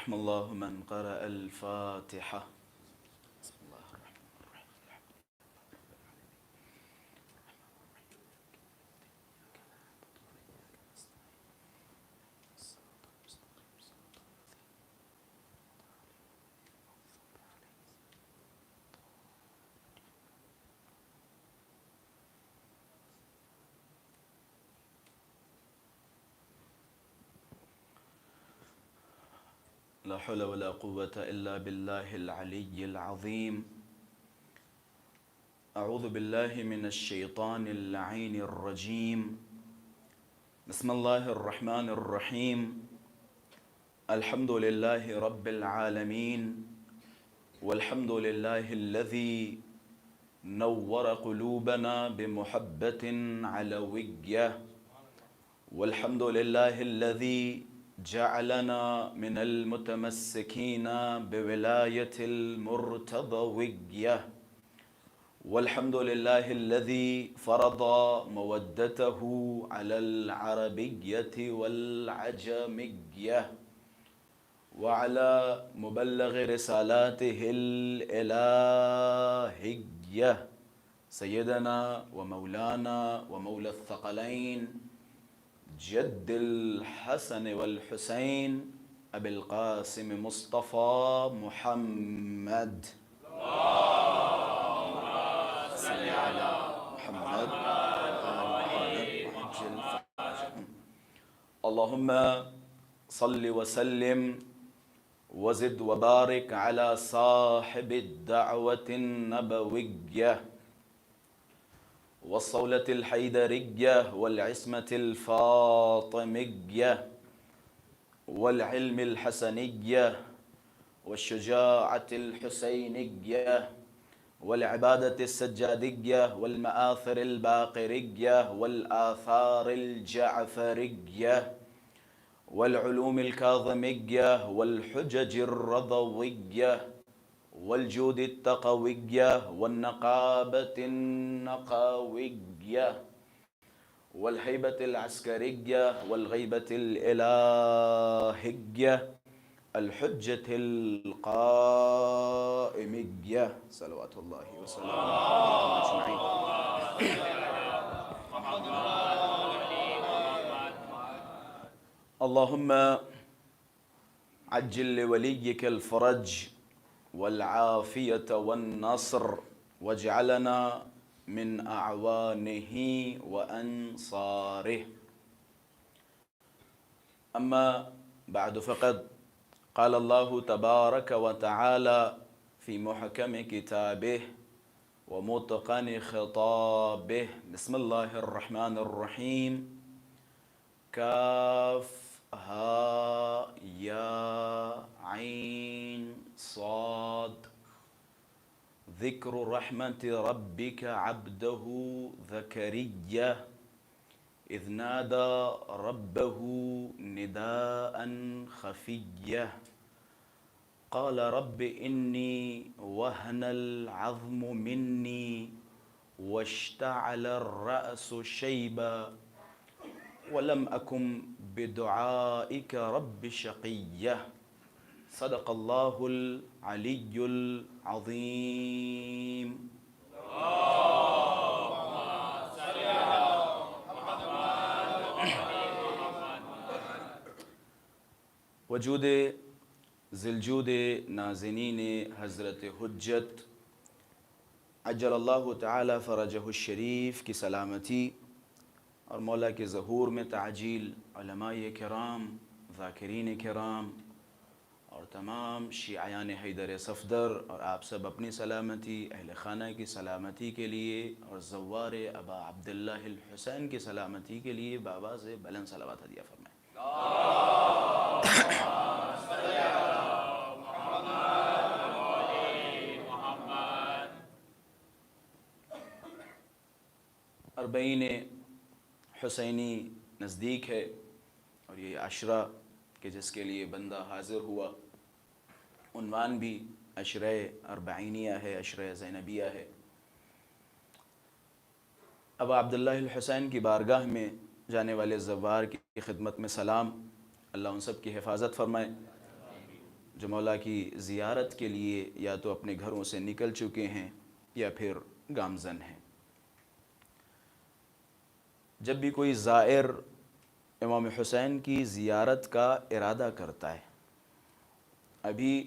رحم الله من قرأ الفاتحة. بسم الله الرحمن الرحيم. لا حول ولا قوة إلا بالله العلي العظيم. أعوذ بالله من الشيطان اللعين الرجيم. بسم الله الرحمن الرحيم. الحمد لله رب العالمين، والحمد لله الذي نور قلوبنا بمحبة علوية، والحمد لله الذي جعلنا من المتمسكين بولاية المرتضوية، والحمد لله الذي فرض مودته على العربية والعجمية وعلى مبلغ رسالاته الإلهية سيدنا ومولانا ومولى الثقلين جد الحسن والحسين أبي القاسم مصطفى محمد. اللهم صل على محمد اللهم صل وسلم وزد وبارك على صاحب الدعوة النبوية والصولة الحيدرية والعصمة الفاطمية والعلم الحسنية والشجاعة الحسينية والعبادة السجادية والمآثر الباقرية والآثار الجعفرية والعلوم الكاظمية والحجج الرضوية والجود التقوية والنقابة النقاوية والهيبة العسكرية والغيبة الإلهية الحجة القائمية صلوات الله وسلامه عليه أجمعين. اللهم عجل لوليك الفرج والعافية والنصر واجعلنا من أعوانه وأنصاره. أما بعد، فقد قال الله تبارك وتعالى في محكم كتابه ومتقن خطابه. بسم الله الرحمن الرحيم. كافها يا عين صاد. ذكر رحمة ربك عبده زكريا إذ نادى ربه نداء خفيا قال رب إني وهن العظم مني واشتعل الرأس شيبا ولم أكن بدعائك رب شقيا. صدق الله العلي العظيم. وجود ذلجود نازنین حضرت حجت عجل اللہ تعالی فرجہ الشریف کی سلامتی اور مولا کے ظہور میں تعجیل علماء کرام، ذاکرین کرام اور تمام شیعیان حیدر صفدر اور آپ سب اپنی سلامتی، اہل خانہ کی سلامتی کے لیے اور زوار ابا عبداللہ الحسین کی سلامتی کے لیے بابا سے بلند صلوات ہدیہ فرمائیں. اربعین حسینی نزدیک ہے اور یہ عشرہ کہ جس کے لیے بندہ حاضر ہوا، عنوان بھی عشرہ اربعینیہ ہے، عشرہ زینبیہ ہے. ابا عبداللہ الحسین کی بارگاہ میں جانے والے زوار کی خدمت میں سلام. اللہ ان سب کی حفاظت فرمائے. جو مولا کی زیارت کے لیے یا تو اپنے گھروں سے نکل چکے ہیں یا پھر گامزن ہیں۔ جب بھی کوئی زائر امام حسین کی زیارت کا ارادہ کرتا ہے، ابھی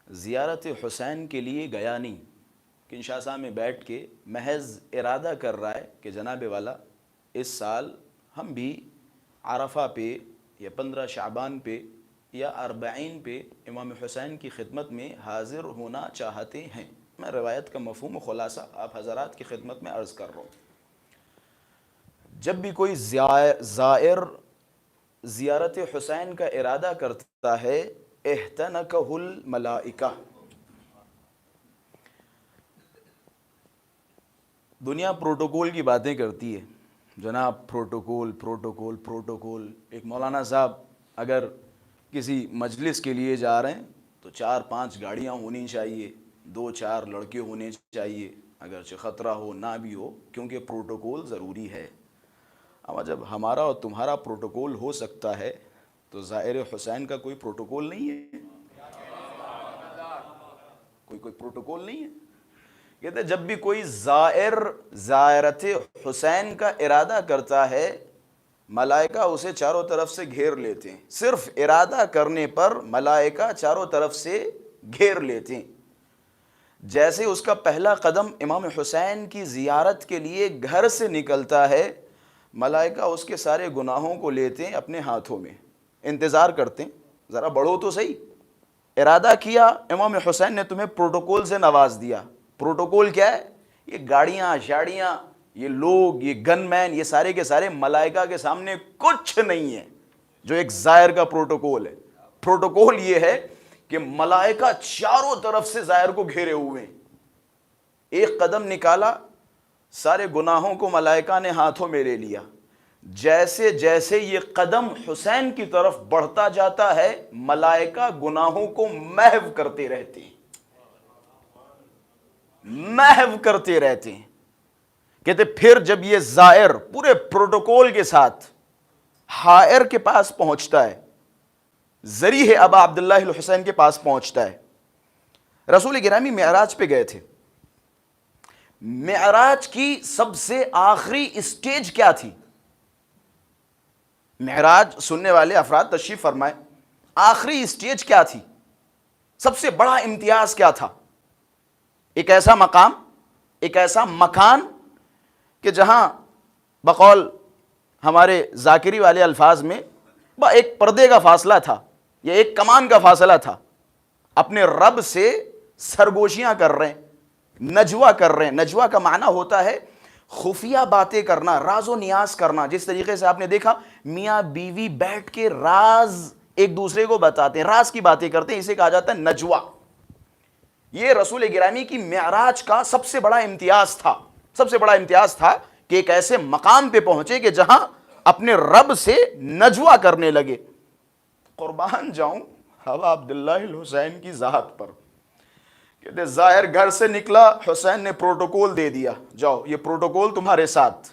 زیارت حسین کے لیے گیا نہیں، کنشاسہ میں بیٹھ کے محض ارادہ کر رہا ہے کہ جناب والا اس سال ہم بھی عرفہ پہ یا 15 شعبان پہ یا 40 پہ امام حسین کی خدمت میں حاضر ہونا چاہتے ہیں۔ میں روایت کا مفہوم و خلاصہ آپ حضرات کی خدمت میں عرض کر رہا ہوں۔ جب بھی کوئی زائر زیارت حسین کا ارادہ کرتا ہے، احتنکہ الملائکہ، دنیا پروٹوکول کی باتیں کرتی ہے، جناب پروٹوکول۔ ایک مولانا صاحب اگر کسی مجلس کے لیے جا رہے ہیں تو 4-5 گاڑیاں ہونی چاہیے، 2-4 لڑکے ہونے چاہیے، اگرچہ خطرہ ہو نہ بھی ہو، کیونکہ پروٹوکول ضروری ہے۔ اما جب ہمارا اور تمہارا پروٹوکول ہو سکتا ہے تو زائر حسین کا کوئی پروٹوکول نہیں ہے، کوئی پروٹوکول نہیں ہے۔ کہتے جب بھی کوئی زائر زیارت حسین کا ارادہ کرتا ہے، ملائکہ اسے چاروں طرف سے گھیر لیتے ہیں۔ صرف ارادہ کرنے پر ملائکہ چاروں طرف سے گھیر لیتے ہیں۔ جیسے اس کا پہلا قدم امام حسین کی زیارت کے لیے گھر سے نکلتا ہے، ملائکہ اس کے سارے گناہوں کو لیتے ہیں اپنے ہاتھوں میں، انتظار کرتے ہیں ذرا بڑھو تو صحیح۔ ارادہ کیا، امام حسین نے تمہیں پروٹوکول سے نواز دیا۔ پروٹوکول کیا ہے؟ یہ گاڑیاں شاڑیاں، یہ لوگ، یہ گن مین، یہ سارے کے سارے ملائکہ کے سامنے کچھ نہیں ہے جو ایک زائر کا پروٹوکول ہے۔ پروٹوکول یہ ہے کہ ملائکہ چاروں طرف سے زائر کو گھیرے ہوئے ہیں۔ ایک قدم نکالا، سارے گناہوں کو ملائکہ نے ہاتھوں میں لے لیا۔ جیسے جیسے یہ قدم حسین کی طرف بڑھتا جاتا ہے، ملائکہ گناہوں کو محو کرتے رہتے ہیں، محو کرتے رہتے ہیں۔ کہتے پھر جب یہ زائر پورے پروٹوکول کے ساتھ حائر کے پاس پہنچتا ہے، ذریح ابا عبداللہ الحسین کے پاس پہنچتا ہے۔ رسول گرامی معراج پہ گئے تھے۔ معراج کی سب سے آخری اسٹیج کیا تھی؟ معراج سننے والے افراد تشریف فرمائے، آخری اسٹیج کیا تھی؟ سب سے بڑا امتیاز کیا تھا؟ ایک ایسا مقام، ایک ایسا مکان کہ جہاں بقول ہمارے ذاکری والے الفاظ میں ایک پردے کا فاصلہ تھا یا ایک کمان کا فاصلہ تھا، اپنے رب سے سرگوشیاں کر رہے ہیں، نجوہ کر رہے ہیں۔ نجوہ کا معنی ہوتا ہے خفیہ باتیں کرنا، راز و نیاز کرنا۔ جس طریقے سے آپ نے دیکھا میاں بیوی بیٹھ کے راز ایک دوسرے کو بتاتے ہیں، راز کی باتیں کرتے ہیں، اسے کہا جاتا ہے نجوہ۔ یہ رسول گرامی کی معراج کا سب سے بڑا امتیاز تھا، سب سے بڑا امتیاز تھا کہ ایک ایسے مقام پہ پہنچے کہ جہاں اپنے رب سے نجوہ کرنے لگے۔ قربان جاؤں ابا عبداللہ الحسین کی ذات پر، کہتے ظاہر گھر سے نکلا، حسین نے پروٹوکول دے دیا، جاؤ یہ پروٹوکول تمہارے ساتھ۔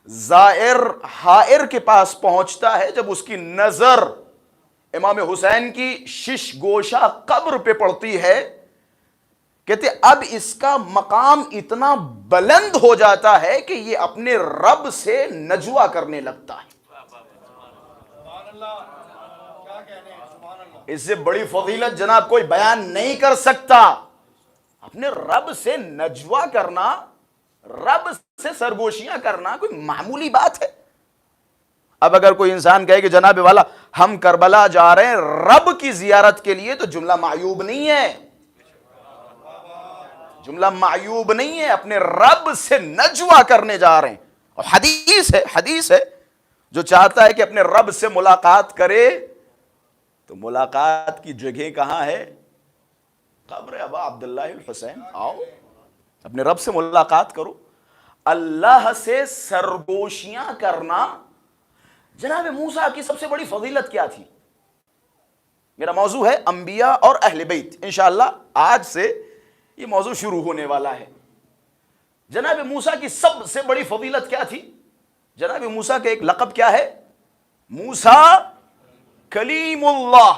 زائر حائر کے پاس پہنچتا ہے، جب اس کی نظر امام حسین کی شش گوشہ قبر پہ پڑتی ہے، کہتے اب اس کا مقام اتنا بلند ہو جاتا ہے کہ یہ اپنے رب سے نجوہ کرنے لگتا ہے۔ اس سے بڑی فضیلت جناب کوئی بیان نہیں کر سکتا۔ اپنے رب سے نجوہ کرنا، رب سے سرگوشیاں کرنا کوئی معمولی بات ہے؟ اب اگر کوئی انسان کہے کہ جناب والا ہم کربلا جا رہے ہیں رب کی زیارت کے لیے، تو جملہ معیوب نہیں ہے، جملہ معیوب نہیں ہے، اپنے رب سے نجوہ کرنے جا رہے ہیں۔ اور حدیث ہے جو چاہتا ہے کہ اپنے رب سے ملاقات کرے تو ملاقات کی جگہ کہاں ہے؟ قبر ابا عبداللہ الحسین۔ آؤ اپنے رب سے ملاقات کرو۔ اللہ سے سرگوشیاں کرنا، جناب موسیٰ کی سب سے بڑی فضیلت کیا تھی؟ میرا موضوع ہے انبیاء اور اہل بیت، انشاءاللہ آج سے یہ موضوع شروع ہونے والا ہے۔ جناب موسیٰ کی سب سے بڑی فضیلت کیا تھی؟ جناب موسیٰ کا ایک لقب کیا ہے؟ موسیٰ کلیم اللہ،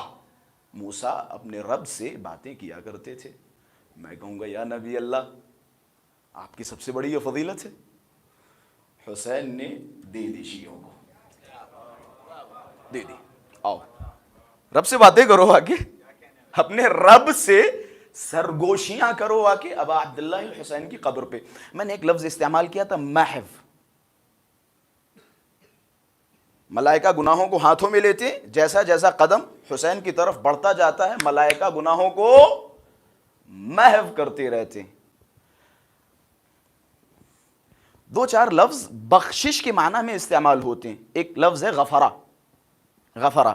موسیٰ اپنے رب سے باتیں کیا کرتے تھے. میں کہوں گا یا نبی اللہ آپ کی سب سے بڑی یہ فضیلت ہے. حسین نے دے دی شیعوں کو, دے دی, آؤ رب سے باتیں کرو آ کے, اپنے رب سے سرگوشیاں کرو آ کے ابا عبداللہ الحسین کی قبر پہ. میں نے ایک لفظ استعمال کیا تھا محو. ملائکہ گناہوں کو ہاتھوں میں لیتے ہیں, جیسا جیسا قدم حسین کی طرف بڑھتا جاتا ہے ملائکہ گناہوں کو محو کرتے رہتے ہیں. دو چار لفظ بخشش کے معنی میں استعمال ہوتے ہیں. ایک لفظ ہے غفرہ. غفرہ,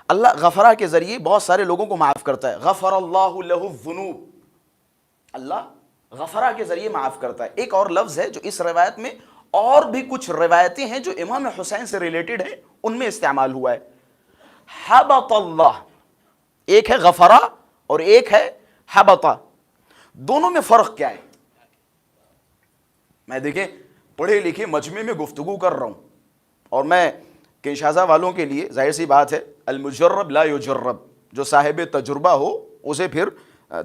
اللہ غفرہ کے ذریعے بہت سارے لوگوں کو معاف کرتا ہے. غفر اللہ لہ الذنوب, اللہ غفرہ کے ذریعے معاف کرتا ہے. ایک اور لفظ ہے جو اس روایت میں, اور بھی کچھ روایتیں ہیں جو امام حسین سے ریلیٹڈ ہیں, ان میں استعمال ہوا ہے. حبط اللہ, ایک ہے غفرہ اور ایک ہے حبطہ. دونوں میں فرق کیا ہے؟ میں دیکھیں پڑھے لکھے مجمع میں گفتگو کر رہا ہوں, اور میں کنشاسا والوں کے لیے ظاہر سی بات ہے المجرب لا یجرب, جو صاحب تجربہ ہو اسے پھر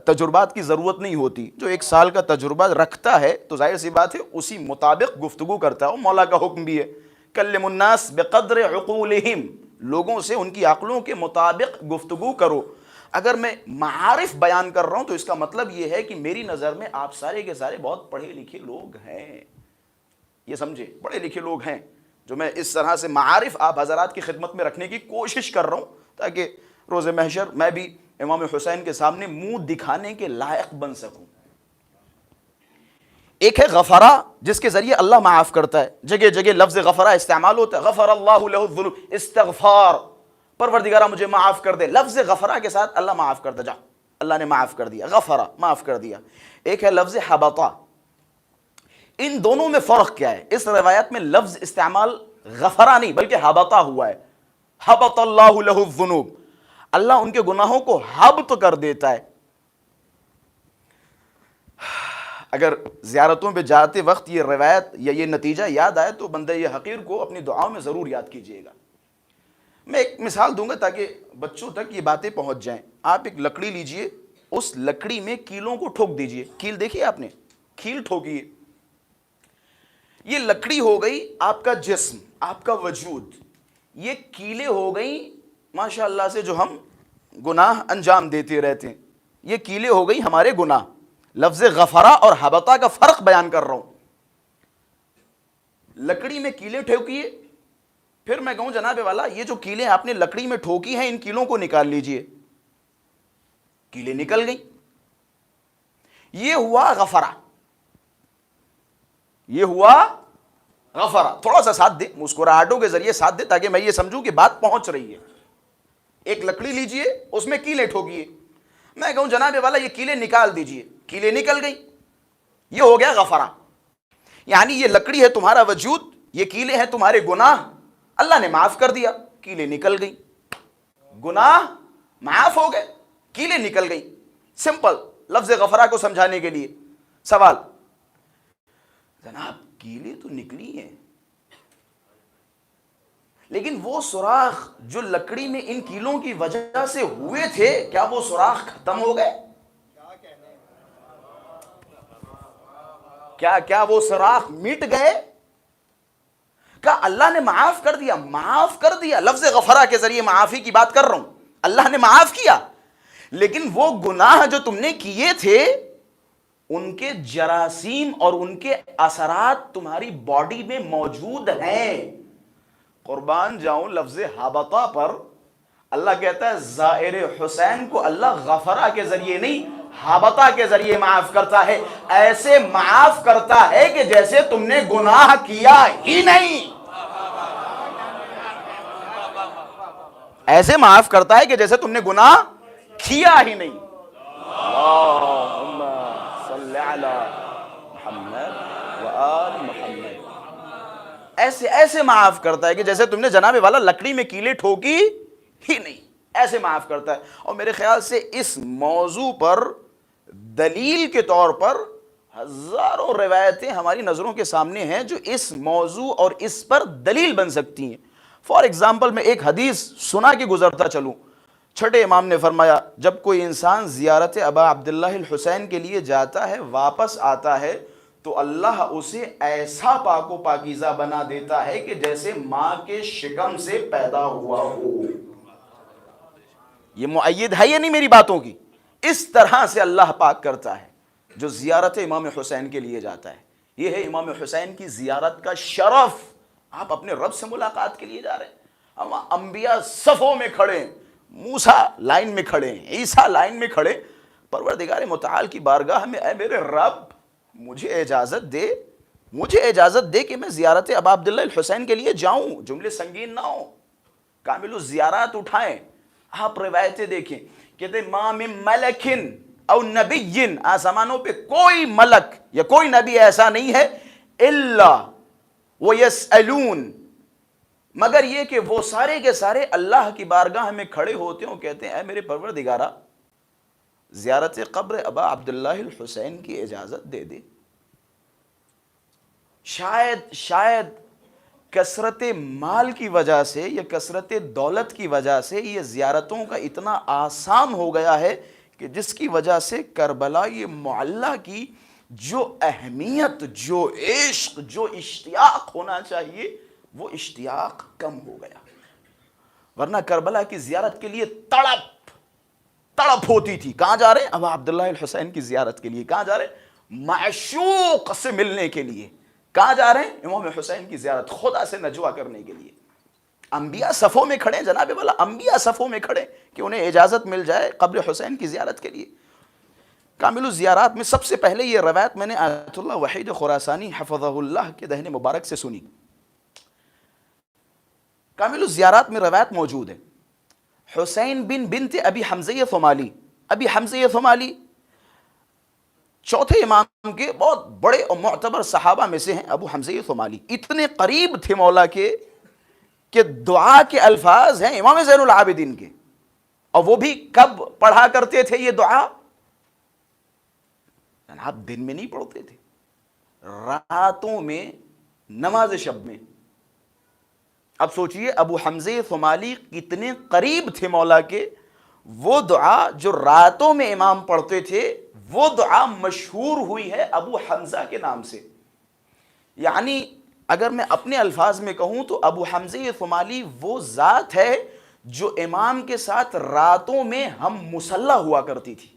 تجربات کی ضرورت نہیں ہوتی. جو ایک سال کا تجربہ رکھتا ہے تو ظاہر سی بات ہے اسی مطابق گفتگو کرتا ہے. مولا کا حکم بھی ہے کلم الناس بقدر عقولہم, لوگوں سے ان کی عقلوں کے مطابق گفتگو کرو. اگر میں معارف بیان کر رہا ہوں تو اس کا مطلب یہ ہے کہ میری نظر میں آپ سارے کے سارے بہت پڑھے لکھے لوگ ہیں. یہ سمجھے, بڑے لکھے لوگ ہیں جو میں اس طرح سے معارف آپ حضرات کی خدمت میں رکھنے کی کوشش کر رہا ہوں تاکہ روز محشر میں بھی امام حسین کے سامنے منہ دکھانے کے لائق بن سکوں. ایک ہے غفرہ جس کے ذریعے اللہ معاف کرتا ہے. جگہ جگہ لفظ غفرہ استعمال ہوتا ہے. غفر اللہ لہ الذنوب, استغفار, پروردگارہ مجھے معاف کر دے. لفظ غفرہ کے ساتھ اللہ معاف کر دے, جا اللہ نے معاف کر دیا, غفرہ معاف کر دیا. ایک ہے لفظ حبطہ. ان دونوں میں فرق کیا ہے؟ اس روایت میں لفظ استعمال غفرہ نہیں بلکہ حبطہ ہوا ہے. حبط اللہ لہ الذنوب, اللہ ان کے گناہوں کو حبط کر دیتا ہے. اگر زیارتوں پہ جاتے وقت یہ روایت یا یہ نتیجہ یاد آئے تو بندہ یہ حقیر کو اپنی دعاؤں میں ضرور یاد کیجئے گا. میں ایک مثال دوں گا تاکہ بچوں تک یہ باتیں پہنچ جائیں. آپ ایک لکڑی لیجئے, اس لکڑی میں کیلوں کو ٹھوک دیجئے. کیل دیکھیے آپ نے, کیل ٹھوکیے. یہ لکڑی ہو گئی آپ کا جسم, آپ کا وجود. یہ کیلیں ہو گئی ماشاء اللہ سے جو ہم گناہ انجام دیتے رہتے ہیں. یہ کیلیں ہو گئی ہمارے گناہ. لفظ غفرہ اور حبطہ کا فرق بیان کر رہا ہوں. لکڑی میں کیلیں ٹھوکیے, پھر میں کہوں جناب والا یہ جو کیلیں آپ نے لکڑی میں ٹھوکی ہیں ان کیلوں کو نکال لیجئے. کیلیں نکل گئی. یہ ہوا غفرہ, یہ ہوا غفرہ. تھوڑا سا ساتھ دے, مسکراہٹوں کے ذریعے ساتھ دے تاکہ میں یہ سمجھوں کہ بات پہنچ رہی ہے. ایک لکڑی لیجئے, اس میں کیلیں ٹھوکیے. میں کہوں جناب والا یہ کیلیں نکال دیجئے. کیلیں نکل گئی. یہ ہو گیا غفرہ. یعنی یہ لکڑی ہے تمہارا وجود, یہ کیلیں ہیں تمہارے گناہ, اللہ نے معاف کر دیا, کیلیں نکل گئی. گناہ معاف ہو گئے, کیلیں نکل گئی. سمپل لفظ غفرہ کو سمجھانے کے لیے سوال, جناب کیلیں تو نکلی ہیں لیکن وہ سوراخ جو لکڑی میں ان کیلوں کی وجہ سے ہوئے تھے, کیا وہ سوراخ ختم ہو گئے؟ کیا وہ سوراخ مٹ گئے؟ کیا اللہ نے معاف کر دیا؟ معاف کر دیا. لفظ غفرہ کے ذریعے معافی کی بات کر رہا ہوں. اللہ نے معاف کیا, لیکن وہ گناہ جو تم نے کیے تھے ان کے جراثیم اور ان کے اثرات تمہاری باڈی میں موجود ہیں. قربان جاؤں لفظ حبطہ پر. اللہ کہتا ہے زائر حسین کو اللہ غفرہ کے ذریعے نہیں حبطہ کے ذریعے معاف کرتا ہے. ایسے معاف کرتا ہے کہ جیسے تم نے گناہ کیا ہی نہیں. ایسے معاف کرتا ہے کہ جیسے تم نے گناہ کیا ہی نہیں. اللہم صلی علی محمد و آل محمد. ایسے معاف کرتا ہے کہ جیسے تم نے جناب والا لکڑی میں کیلیں ٹھوکی ہی نہیں. ایسے معاف کرتا ہے. اور میرے خیال سے اس موضوع پر دلیل کے طور پر ہزاروں روایتیں ہماری نظروں کے سامنے ہیں جو اس موضوع اور اس پر دلیل بن سکتی ہیں. فار ایگزامپل میں ایک حدیث سنا کے گزرتا چلوں. چھٹے امام نے فرمایا جب کوئی انسان زیارت ابا عبداللہ الحسین کے لیے جاتا ہے واپس آتا ہے تو اللہ اسے ایسا پاک و پاکیزہ بنا دیتا ہے کہ جیسے ماں کے شکم سے پیدا ہوا ہو. یہ مؤید ہے یا نہیں میری باتوں کی؟ اس طرح سے اللہ پاک کرتا ہے جو زیارت امام حسین کے لیے جاتا ہے. یہ ہے امام حسین کی زیارت کا شرف. آپ اپنے رب سے ملاقات کے لیے جا رہے ہیں. ہم انبیاء صفوں میں کھڑے ہیں, موسیٰ لائن میں کھڑے ہیں, عیسیٰ لائن میں کھڑے. پروردگار متعال کی بارگاہ میں اے میرے رب مجھے اجازت دے کہ میں زیارت ابا عبداللہ الحسین کے لیے جاؤں. جملے سنگین نہ ہوں, کامل الزیارات اٹھائیں. آپ روایتیں دیکھیں, کہتے ما من ملکن او نبی, آسمانوں پہ کوئی ملک یا کوئی نبی ایسا نہیں ہے الا ویسألون, مگر یہ کہ وہ سارے کے سارے اللہ کی بارگاہ میں کھڑے ہوتے ہیں اور کہتے ہیں اے میرے پروردگارہ زیارت قبر ابا عبداللہ الحسین کی اجازت دے دے. شاید کثرت مال کی وجہ سے یا کثرت دولت کی وجہ سے یہ زیارتوں کا اتنا آسان ہو گیا ہے کہ جس کی وجہ سے کربلا یہ معلّہ کی جو اہمیت, جو عشق, جو اشتیاق ہونا چاہیے وہ اشتیاق کم ہو گیا. ورنہ کربلا کی زیارت کے لیے تڑپ ہوتی تھی. کہاں جا رہے ہیں؟ ابا عبداللہ الحسین کی زیارت کے لیے. کہاں جا رہے ہیں؟ معشوق سے ملنے کے لیے. کہاں جا رہے ہیں؟ امام حسین کی زیارت, خدا سے نجوا کرنے کے لیے. انبیاء صفوں میں کھڑے, جناب والا انبیاء صفوں میں کھڑے کہ انہیں اجازت مل جائے قبر حسین کی زیارت کے لیے. کامل الزیارات میں سب سے پہلے یہ روایت میں نے آیت اللہ وحید خراسانی حفظہ اللہ کے دہن مبارک سے سنی. کامل الزیارات میں روایت موجود ہے, حسین بن بنت ابی حمزہ ثمالی. ابی حمزہ ثمالی چوتھے امام کے بہت بڑے اور معتبر صحابہ میں سے ہیں. ابو حمزہ ثمالی اتنے قریب تھے مولا کے کہ دعا کے الفاظ ہیں امام زین العابدین کے. اور وہ بھی کب پڑھا کرتے تھے یہ دعا؟ جناب دن میں نہیں پڑھتے تھے, راتوں میں, نماز شب میں. اب سوچئے ابو حمزہ ثمالی کتنے قریب تھے مولا کے. وہ دعا جو راتوں میں امام پڑھتے تھے وہ دعا مشہور ہوئی ہے ابو حمزہ کے نام سے. یعنی اگر میں اپنے الفاظ میں کہوں تو ابو حمزہ ثمالی وہ ذات ہے جو امام کے ساتھ راتوں میں ہم مصلی ہوا کرتی تھی.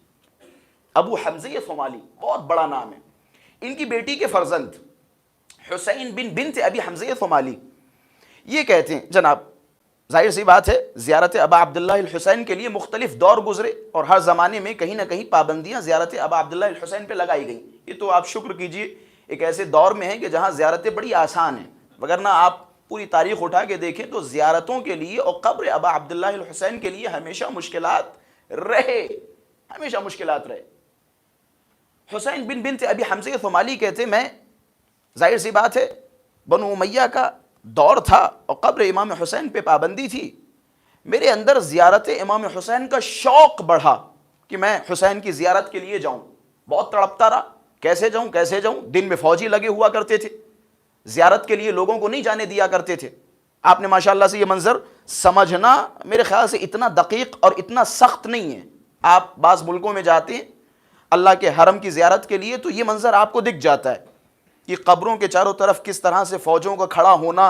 ابو حمزہ ثمالی بہت بڑا نام ہے. ان کی بیٹی کے فرزند حسین بن بنت ابی حمزہ ثمالی یہ کہتے ہیں جناب ظاہر سی بات ہے زیارت ابا عبداللہ الحسین کے لیے مختلف دور گزرے اور ہر زمانے میں کہیں نہ کہیں پابندیاں زیارت ابا عبداللہ الحسین پہ لگائی گئیں. یہ تو آپ شکر کیجئے ایک ایسے دور میں ہیں کہ جہاں زیارتیں بڑی آسان ہیں, وگرنہ آپ پوری تاریخ اٹھا کے دیکھیں تو زیارتوں کے لیے اور قبر ابا عبداللہ الحسین کے لیے ہمیشہ مشکلات رہے. حسین بن بنت ابی حمزہ ثمالی کہتے میں ظاہر سی بات ہے بنو امیہ کا دور تھا اور قبر امام حسین پہ پابندی تھی. میرے اندر زیارت امام حسین کا شوق بڑھا کہ میں حسین کی زیارت کے لیے جاؤں. بہت تڑپتا رہا, کیسے جاؤں. دن میں فوجی لگے ہوا کرتے تھے, زیارت کے لیے لوگوں کو نہیں جانے دیا کرتے تھے. آپ نے ماشاءاللہ سے یہ منظر سمجھنا میرے خیال سے اتنا دقیق اور اتنا سخت نہیں ہے. آپ بعض ملکوں میں جاتے ہیں اللہ کے حرم کی زیارت کے لیے تو یہ منظر آپ کو دکھ جاتا ہے کہ قبروں کے چاروں طرف کس طرح سے فوجوں کا کھڑا ہونا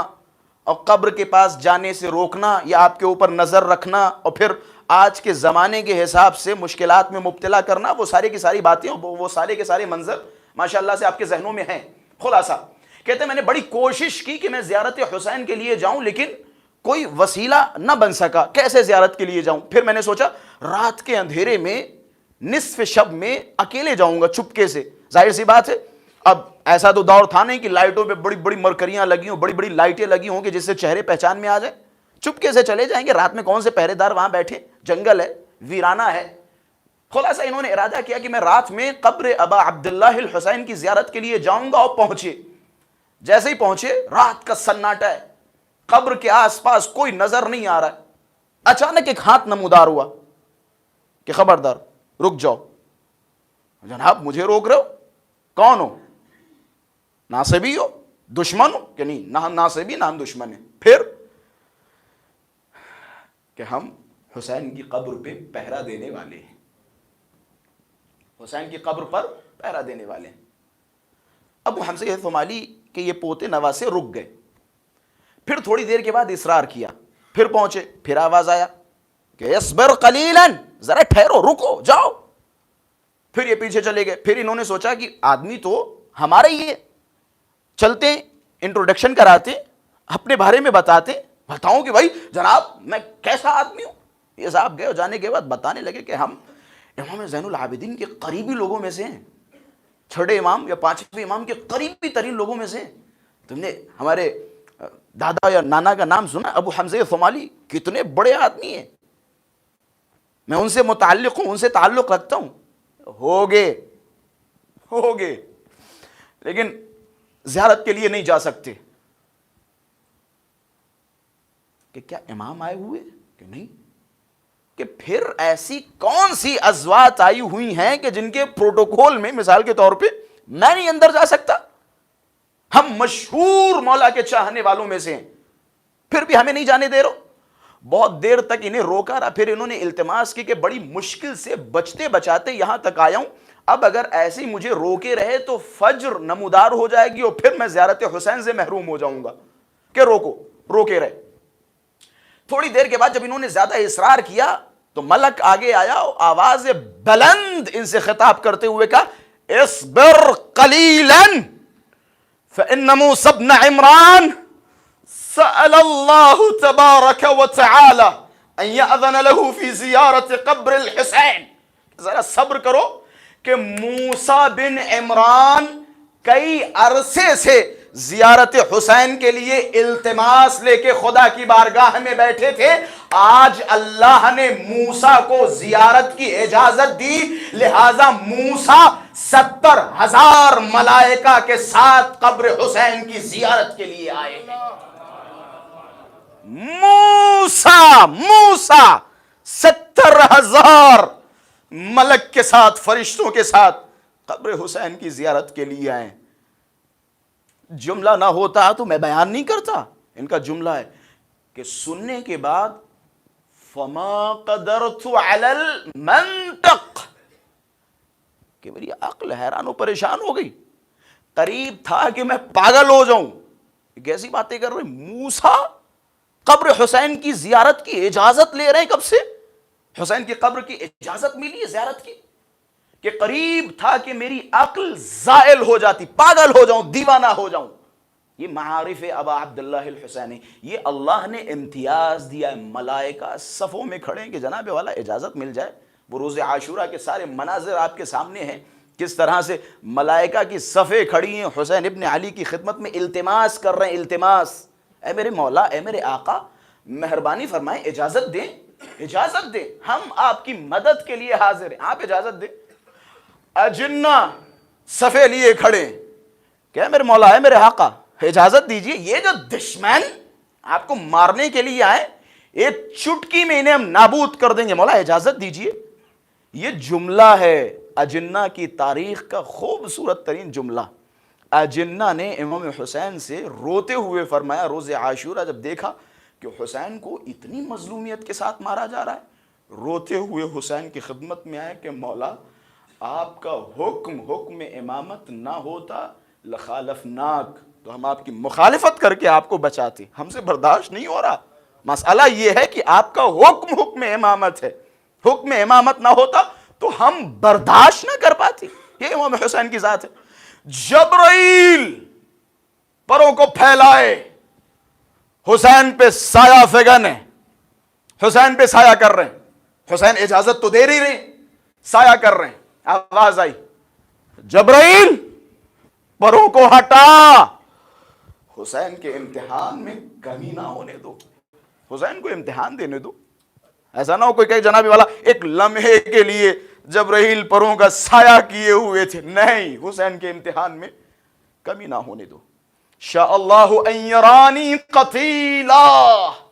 اور قبر کے پاس جانے سے روکنا یا آپ کے اوپر نظر رکھنا اور پھر آج کے زمانے کے حساب سے مشکلات میں مبتلا کرنا, وہ ساری کی ساری باتیں, وہ سارے کے سارے منظر ماشاءاللہ سے آپ کے ذہنوں میں ہیں. خلاصہ کہتے ہیں میں نے بڑی کوشش کی کہ میں زیارت حسین کے لیے جاؤں لیکن کوئی وسیلہ نہ بن سکا. کیسے زیارت کے لیے جاؤں؟ پھر میں نے سوچا رات کے اندھیرے میں نصف شب میں اکیلے جاؤں گا چپکے سے. ظاہر سی بات ہے اب ایسا تو دور تھا نہیں کہ لائٹوں پہ بڑی بڑی مرکریاں لگی ہوں, بڑی بڑی لائٹیں لگی ہوں کہ جس سے چہرے پہچان میں آ جائے. چپکے سے چلے جائیں گے, رات میں کون سے پہرے دار وہاں بیٹھے, جنگل ہے, ویرانہ ہے. خلاصہ انہوں نے ارادہ کیا کہ میں رات میں قبر ابا عبداللہ الحسین کی زیارت کے لیے جاؤں گا. اور پہنچے, جیسے ہی پہنچے رات کا سناٹا ہے, قبر کے آس پاس کوئی نظر نہیں آ رہا ہے. اچانک ایک ہاتھ نمودار ہوا کہ خبردار رک جاؤ. جناب مجھے روک رہے ہو؟ کون ہو؟ ناصبی ہو؟ دشمن ہو؟ کہ نہیں, نہ ہم ناصبی نہ ہم دشمن ہیں. پھر کہ ہم حسین کی قبر پہ پہرا دینے والے ہیں، حسین کی قبر پر پہرا دینے والے ہیں۔ ابو حمزہ ثمالی کے یہ پوتے نواسے رک گئے، پھر تھوڑی دیر کے بعد اصرار کیا، پھر پہنچے، پھر آواز آیا کہ اصبر قلیلا، ذرا ٹھہرو، رکو، جاؤ۔ پھر یہ پیچھے چلے گئے، پھر انہوں نے سوچا کہ آدمی تو ہمارا ہی ہے، چلتے انٹروڈکشن کراتے، اپنے بارے میں بتاؤں کہ بھائی جناب میں کیسا آدمی ہوں۔ یہ صاحب گئے اور جانے کے بعد بتانے لگے کہ ہم امام زین العابدین کے قریبی لوگوں میں سے ہیں، چھٹے امام یا پانچویں امام کے قریبی ترین لوگوں میں سے ہیں۔ تم نے ہمارے دادا یا نانا کا نام سنا، ابو حمزہ ثمالی، کتنے بڑے آدمی ہیں، میں ان سے متعلق ہوں، ان سے تعلق رکھتا ہوں۔ ہو گئے لیکن زیارت کے لیے نہیں جا سکتے کہ کیا امام آئے ہوئے کہ نہیں، کہ پھر ایسی کون سی ازوات آئی ہوئی ہیں کہ جن کے پروٹوکول میں مثال کے طور پہ میں نہیں اندر جا سکتا، ہم مشہور مولا کے چاہنے والوں میں سے ہیں، پھر بھی ہمیں نہیں جانے دے رہو۔ بہت دیر تک انہیں روکا رہا، پھر انہوں نے التماس کی کہ بڑی مشکل سے بچتے بچاتے یہاں تک آیا ہوں، اب اگر ایسے مجھے روکے رہے تو فجر نمودار ہو جائے گی اور پھر میں زیارت حسین سے محروم ہو جاؤں گا، کہ روکے رہے۔ تھوڑی دیر کے بعد جب انہوں نے زیادہ اصرار کیا تو ملک آگے آیا اور آواز بلند ان سے خطاب کرتے ہوئے کہا اصبر قلیلا فإن موسى ابن عمران سأل الله تبارك وتعالى ان يأذن له في زيارة قبر الحسين۔ ذرا صبر کرو کہ موسیٰ بن عمران کئی عرصے سے زیارت حسین کے لیے التماس لے کے خدا کی بارگاہ میں بیٹھے تھے، آج اللہ نے موسیٰ کو زیارت کی اجازت دی، لہذا موسیٰ 70,000 ملائکہ کے ساتھ قبر حسین کی زیارت کے لیے آئے ہیں۔ موسیٰ 70,000 ملک کے ساتھ، فرشتوں کے ساتھ قبر حسین کی زیارت کے لیے آئے۔ جملہ نہ ہوتا تو میں بیان نہیں کرتا، ان کا جملہ ہے کہ سننے کے بعد فما قدرت علی المنطق، کہ میری عقل حیران و پریشان ہو گئی، قریب تھا کہ میں پاگل ہو جاؤں۔ کیسی باتیں کر رہے ہیں، موسیٰ قبر حسین کی زیارت کی اجازت لے رہے ہیں، کب سے حسین کی قبر کی اجازت ملی ہے زیارت کی، کہ قریب تھا کہ میری عقل زائل ہو جاتی، پاگل ہو جاؤں، دیوانہ ہو جاؤں۔ یہ معارف ابا عبداللہ الحسینی، یہ اللہ نے امتیاز دیا ہے، ملائکہ صفوں میں کھڑے ہیں کہ جناب والا اجازت مل جائے۔ وہ روز عاشورہ کے سارے مناظر آپ کے سامنے ہیں، کس طرح سے ملائکہ کی صفیں کھڑی ہیں، حسین ابن علی کی خدمت میں التماس کر رہے ہیں، التماس، اے میرے مولا، اے میرے آقا، مہربانی فرمائیں، اجازت دیں، ہم آپ کی مدد کے لیے حاضر ہیں، آپ اجازت دیں۔ اجنہ صفے لیے کھڑے کہ میرے مولا ہے، میرے آقا، اجازت دیجئے، یہ جو دشمن آپ کو مارنے کے لیے آئے، ایک چٹکی میں انہیں ہم نابود کر دیں گے، مولا اجازت دیجئے۔ یہ جملہ ہے اجنہ کی تاریخ کا خوبصورت ترین جملہ۔ اجنہ نے امام حسین سے روتے ہوئے فرمایا، روز عاشورہ جب دیکھا کہ حسین کو اتنی مظلومیت کے ساتھ مارا جا رہا ہے، روتے ہوئے حسین کی خدمت میں آئے کہ مولا آپ کا حکم امامت نہ ہوتا لخالفناک، تو ہم آپ کی مخالفت کر کے آپ کو بچاتے، ہم سے برداشت نہیں ہو رہا۔ مسئلہ یہ ہے کہ آپ کا حکم امامت ہے، حکم امامت نہ ہوتا تو ہم برداشت نہ کر پاتے۔ یہ امام حسین کی ذات ہے۔ جبرائیل پروں کو پھیلائے، حسین پہ سایہ فگن ہے، حسین پہ سایہ کر رہے ہیں، حسین اجازت تو دے رہے ہیں، سایہ کر رہے ہیں۔ آواز آئی، جبرائیل پروں کو ہٹا، حسین کے امتحان میں کمی نہ ہونے دو، حسین کو امتحان دینے دو۔ ایسا نہ ہو کوئی کہے جنابی والا ایک لمحے کے لیے جبرائیل پروں کا سایہ کیے ہوئے تھے، نہیں، حسین کے امتحان میں کمی نہ ہونے دو۔ شاء اللہ ان یرانی قتیلا،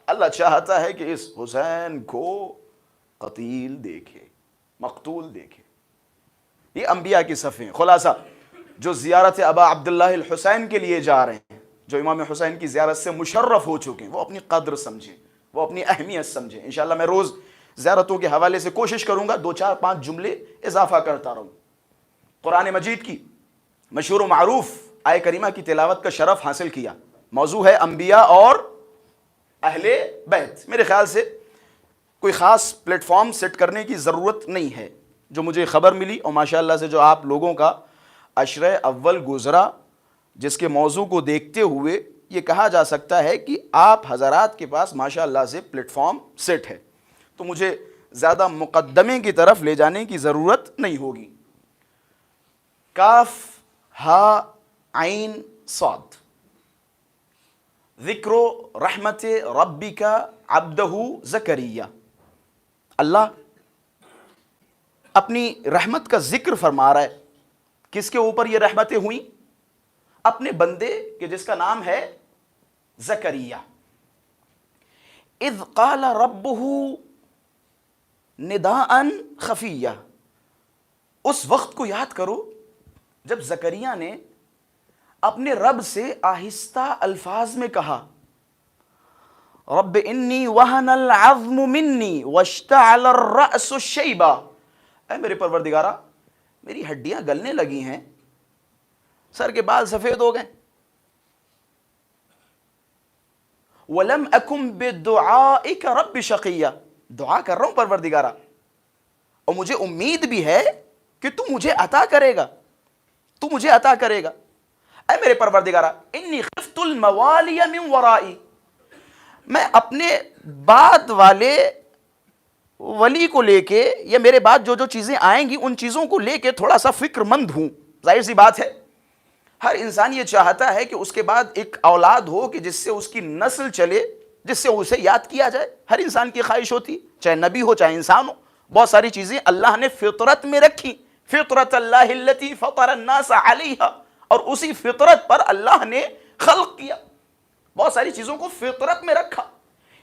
اللہ چاہتا ہے کہ اس حسین کو قتیل دیکھے، مقتول دیکھے۔ یہ انبیاء کی صفیں۔ خلاصہ جو زیارت ابا عبداللہ الحسین کے لیے جا رہے ہیں، جو امام حسین کی زیارت سے مشرف ہو چکے ہیں، وہ اپنی قدر سمجھیں، وہ اپنی اہمیت سمجھیں۔ انشاءاللہ میں روز زیارتوں کے حوالے سے کوشش کروں گا 2-4-5 جملے اضافہ کرتا رہوں۔ قرآن مجید کی مشہور و معروف آیہ کریمہ کی تلاوت کا شرف حاصل کیا۔ موضوع ہے انبیاء اور اہل بیت۔ میرے خیال سے کوئی خاص پلیٹ فارم سیٹ کرنے کی ضرورت نہیں ہے۔ جو مجھے خبر ملی اور ماشاءاللہ سے جو آپ لوگوں کا عشرہ اول گزرا، جس کے موضوع کو دیکھتے ہوئے یہ کہا جا سکتا ہے کہ آپ حضرات کے پاس ماشاءاللہ سے پلیٹ فارم سیٹ ہے، تو مجھے زیادہ مقدمے کی طرف لے جانے کی ضرورت نہیں ہوگی۔ کاف ہا عین صاد، ذکر رحمت ربک عبدہ زکریا۔ اللہ اپنی رحمت کا ذکر فرما رہا ہے۔ کس کے اوپر یہ رحمتیں ہوئیں؟ اپنے بندے کہ جس کا نام ہے زکریا۔ اذ قال ربہ نداء خفیہ، اس وقت کو یاد کرو جب زکریا نے اپنے رب سے آہستہ الفاظ میں کہا، رب انی وہن العظم منی واشتعل الرأس شیبا، اے میرے پروردگارہ میری ہڈیاں گلنے لگی ہیں، سر کے بال سفید ہو گئے، وَلَمْ أَكُمْ بِدُعَائِكَ رَبِّ شَقِيًّا، دعا کر رہا ہوں پروردگارہ اور مجھے امید بھی ہے کہ تو مجھے عطا کرے گا، تو مجھے عطا کرے گا۔ اے میرے پروردگارہ انی خفت الموالی من ورائی، میں اپنے بعد والے ولی کو لے کے یا میرے بعد جو جو چیزیں آئیں گی ان چیزوں کو لے کے تھوڑا سا فکر مند ہوں۔ ظاہر سی بات ہے ہر انسان یہ چاہتا ہے کہ اس کے بعد ایک اولاد ہو کہ جس سے اس کی نسل چلے، جس سے اسے یاد کیا جائے۔ ہر انسان کی خواہش ہوتی، چاہے نبی ہو چاہے انسان ہو۔ بہت ساری چیزیں اللہ نے فطرت میں رکھی، فطرت اللہ التی فطر الناس علیہا، اور اسی فطرت پر اللہ نے خلق کیا، بہت ساری چیزوں کو فطرت میں رکھا۔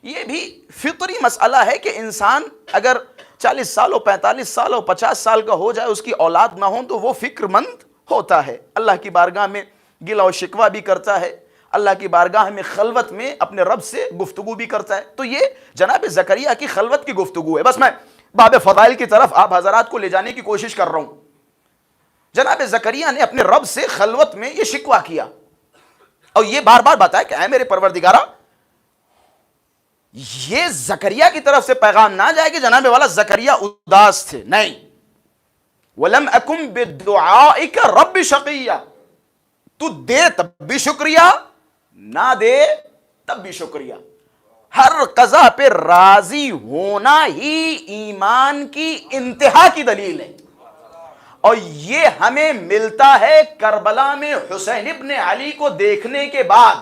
یہ بھی فطری مسئلہ ہے کہ انسان اگر 40 سال ہو 45 سال ہو 50 سال کا ہو جائے، اس کی اولاد نہ ہو تو وہ فکر مند ہوتا ہے، اللہ کی بارگاہ میں گلہ و شکوہ بھی کرتا ہے، اللہ کی بارگاہ میں خلوت میں اپنے رب سے گفتگو بھی کرتا ہے۔ تو یہ جناب زکریا کی خلوت کی گفتگو ہے۔ بس میں باب فضائل کی طرف آپ حضرات کو لے جانے کی کوشش کر رہا ہوں۔ جناب زکریا نے اپنے رب سے خلوت میں یہ شکوہ کیا اور یہ بار بار بتایا کہ اے میرے پروردگارہ، یہ زکریا کی طرف سے پیغام نہ جائے کہ جناب والا زکریا اداس تھے، نہیں، وَلَمْ أَكُمْ بِدُعَائِكَ رَبِّ شَقِيًّا، تو دے تب بھی شکریہ، نہ دے تب بھی شکریہ۔ ہر قضا پہ راضی ہونا ہی ایمان کی انتہا کی دلیل ہے، اور یہ ہمیں ملتا ہے کربلا میں حسین ابن علی کو دیکھنے کے بعد،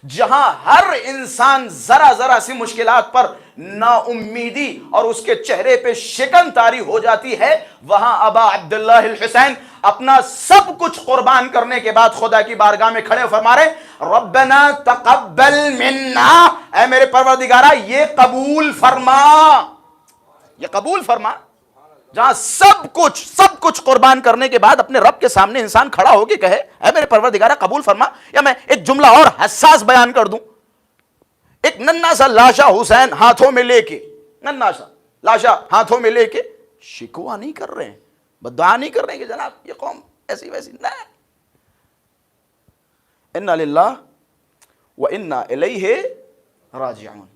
جہاں ہر انسان ذرا ذرا سی مشکلات پر نا امیدی اور اس کے چہرے پہ شکن طاری ہو جاتی ہے، وہاں ابا عبداللہ الحسین اپنا سب کچھ قربان کرنے کے بعد خدا کی بارگاہ میں کھڑے فرما رہے ربنا تقبل منا، اے میرے پروردگارہ یہ قبول فرما، یہ قبول فرما۔ جہاں سب کچھ قربان کرنے کے بعد اپنے رب کے سامنے انسان کھڑا ہو کے کہے اے میرے پروردگارہ قبول فرما۔ یا میں ایک جملہ اور حساس بیان کر دوں، ایک ننھا سا لاشا حسین ہاتھوں میں لے کے، ننھا سا لاشا ہاتھوں میں لے کے شکوہ نہیں کر رہے ہیں، بدعا نہیں کر رہے ہیں کہ جناب یہ قوم ایسی ویسی، نہیں، انا للہ وانا الیہ راجعون۔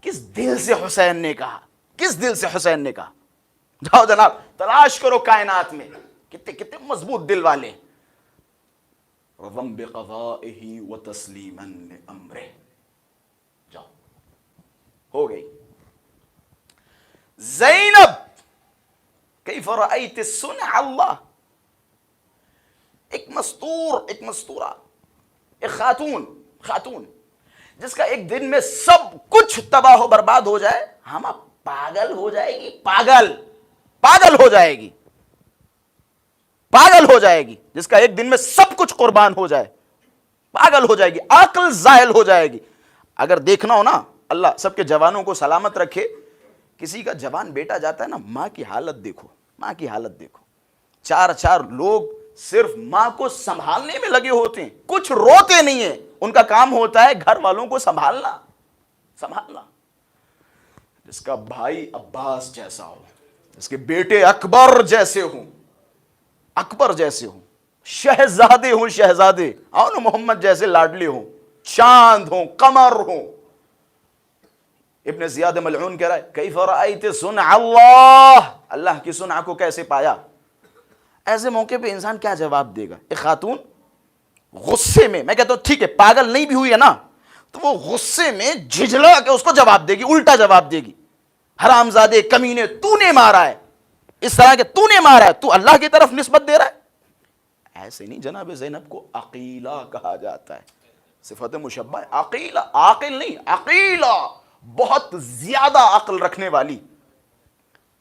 کس دل سے حسین نے کہا، کس دل سے حسین نے کہا؟ جاؤ جناب تلاش کرو کائنات میں کتنے کتنے مضبوط دل والے، رضم بقضائہ وتسلیما لامرہ، جاؤ ہو گئی۔ زینب کیف رأیت صنع اللہ، ایک مستورہ، ایک خاتون جس کا ایک دن میں سب کچھ تباہ و برباد ہو جائے، ہم پاگل ہو جائے گی، پاگل ہو جائے گی، پاگل ہو جائے گی، جس کا ایک دن میں سب کچھ قربان ہو جائے، پاگل ہو جائے گی، عقل زائل ہو جائے گی۔ اگر دیکھنا ہو نا، اللہ سب کے جوانوں کو سلامت رکھے، کسی کا جوان بیٹا جاتا ہے نا، ماں کی حالت دیکھو، ماں کی حالت دیکھو، چار لوگ صرف ماں کو سنبھالنے میں لگے ہوتے ہیں، کچھ روتے نہیں ہیں، ان کا کام ہوتا ہے گھر والوں کو سنبھالنا۔ سنبھالنا. جس کا بھائی عباس جیسا ہو, جس کے بیٹے اکبر جیسے ہوں, اکبر جیسے ہوں, شہزادے ہوں, شہزادے اور محمد جیسے لاڈلے ہوں, چاند ہوں, قمر ہوں. ابن زیاد ملعون کہہ رہا ہے کیف رأیت صنع اللہ, اللہ کی صنع کو کیسے پایا. ایسے موقع پہ انسان کیا جواب دے گا. ایک خاتون غصے میں, میں کہتا ہوں ٹھیک ہے پاگل نہیں بھی ہوئی ہے نا, تو وہ غصے میں جھجلا کے اس کو جواب دے گی, الٹا جواب دے گی, حرامزادے کمینے تو نے مارا ہے, اس طرح کہ تو نے مارا ہے, تو اللہ کی طرف نسبت دے رہا ہے. ایسے نہیں, جناب زینب کو عقیلہ کہا جاتا ہے, صفت مشبہ ہے. عقیلہ, عاقل نہیں, عقیلہ, بہت زیادہ عقل رکھنے والی.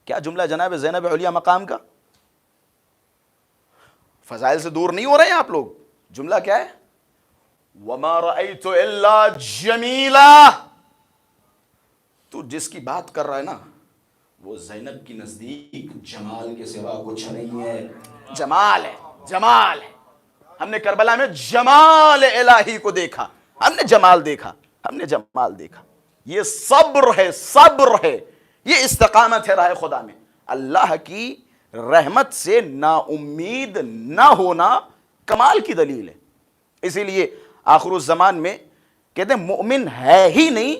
کیا جملہ جناب زینب علیہ مقام کا, فضائل سے دور نہیں ہو رہے ہیں آپ لوگ. جملہ کیا ہے, وَمَا رَأَيْتُ إِلَّا جَمِيلًا. تو جس کی بات کر رہا ہے نا وہ زینب کی نزدیک جمال کے سوا کچھ نہیں ہے. جمال ہے, جمال ہے. ہم نے کربلا میں جمال الہی کو دیکھا, ہم نے جمال دیکھا, ہم نے جمال دیکھا. یہ صبر ہے, صبر ہے, یہ استقامت ہے راہ خدا میں. اللہ کی رحمت سے نا امید نہ ہونا کمال کی دلیل ہے. اسی لیے آخر الزمان میں کہتے ہیں مومن ہے ہی نہیں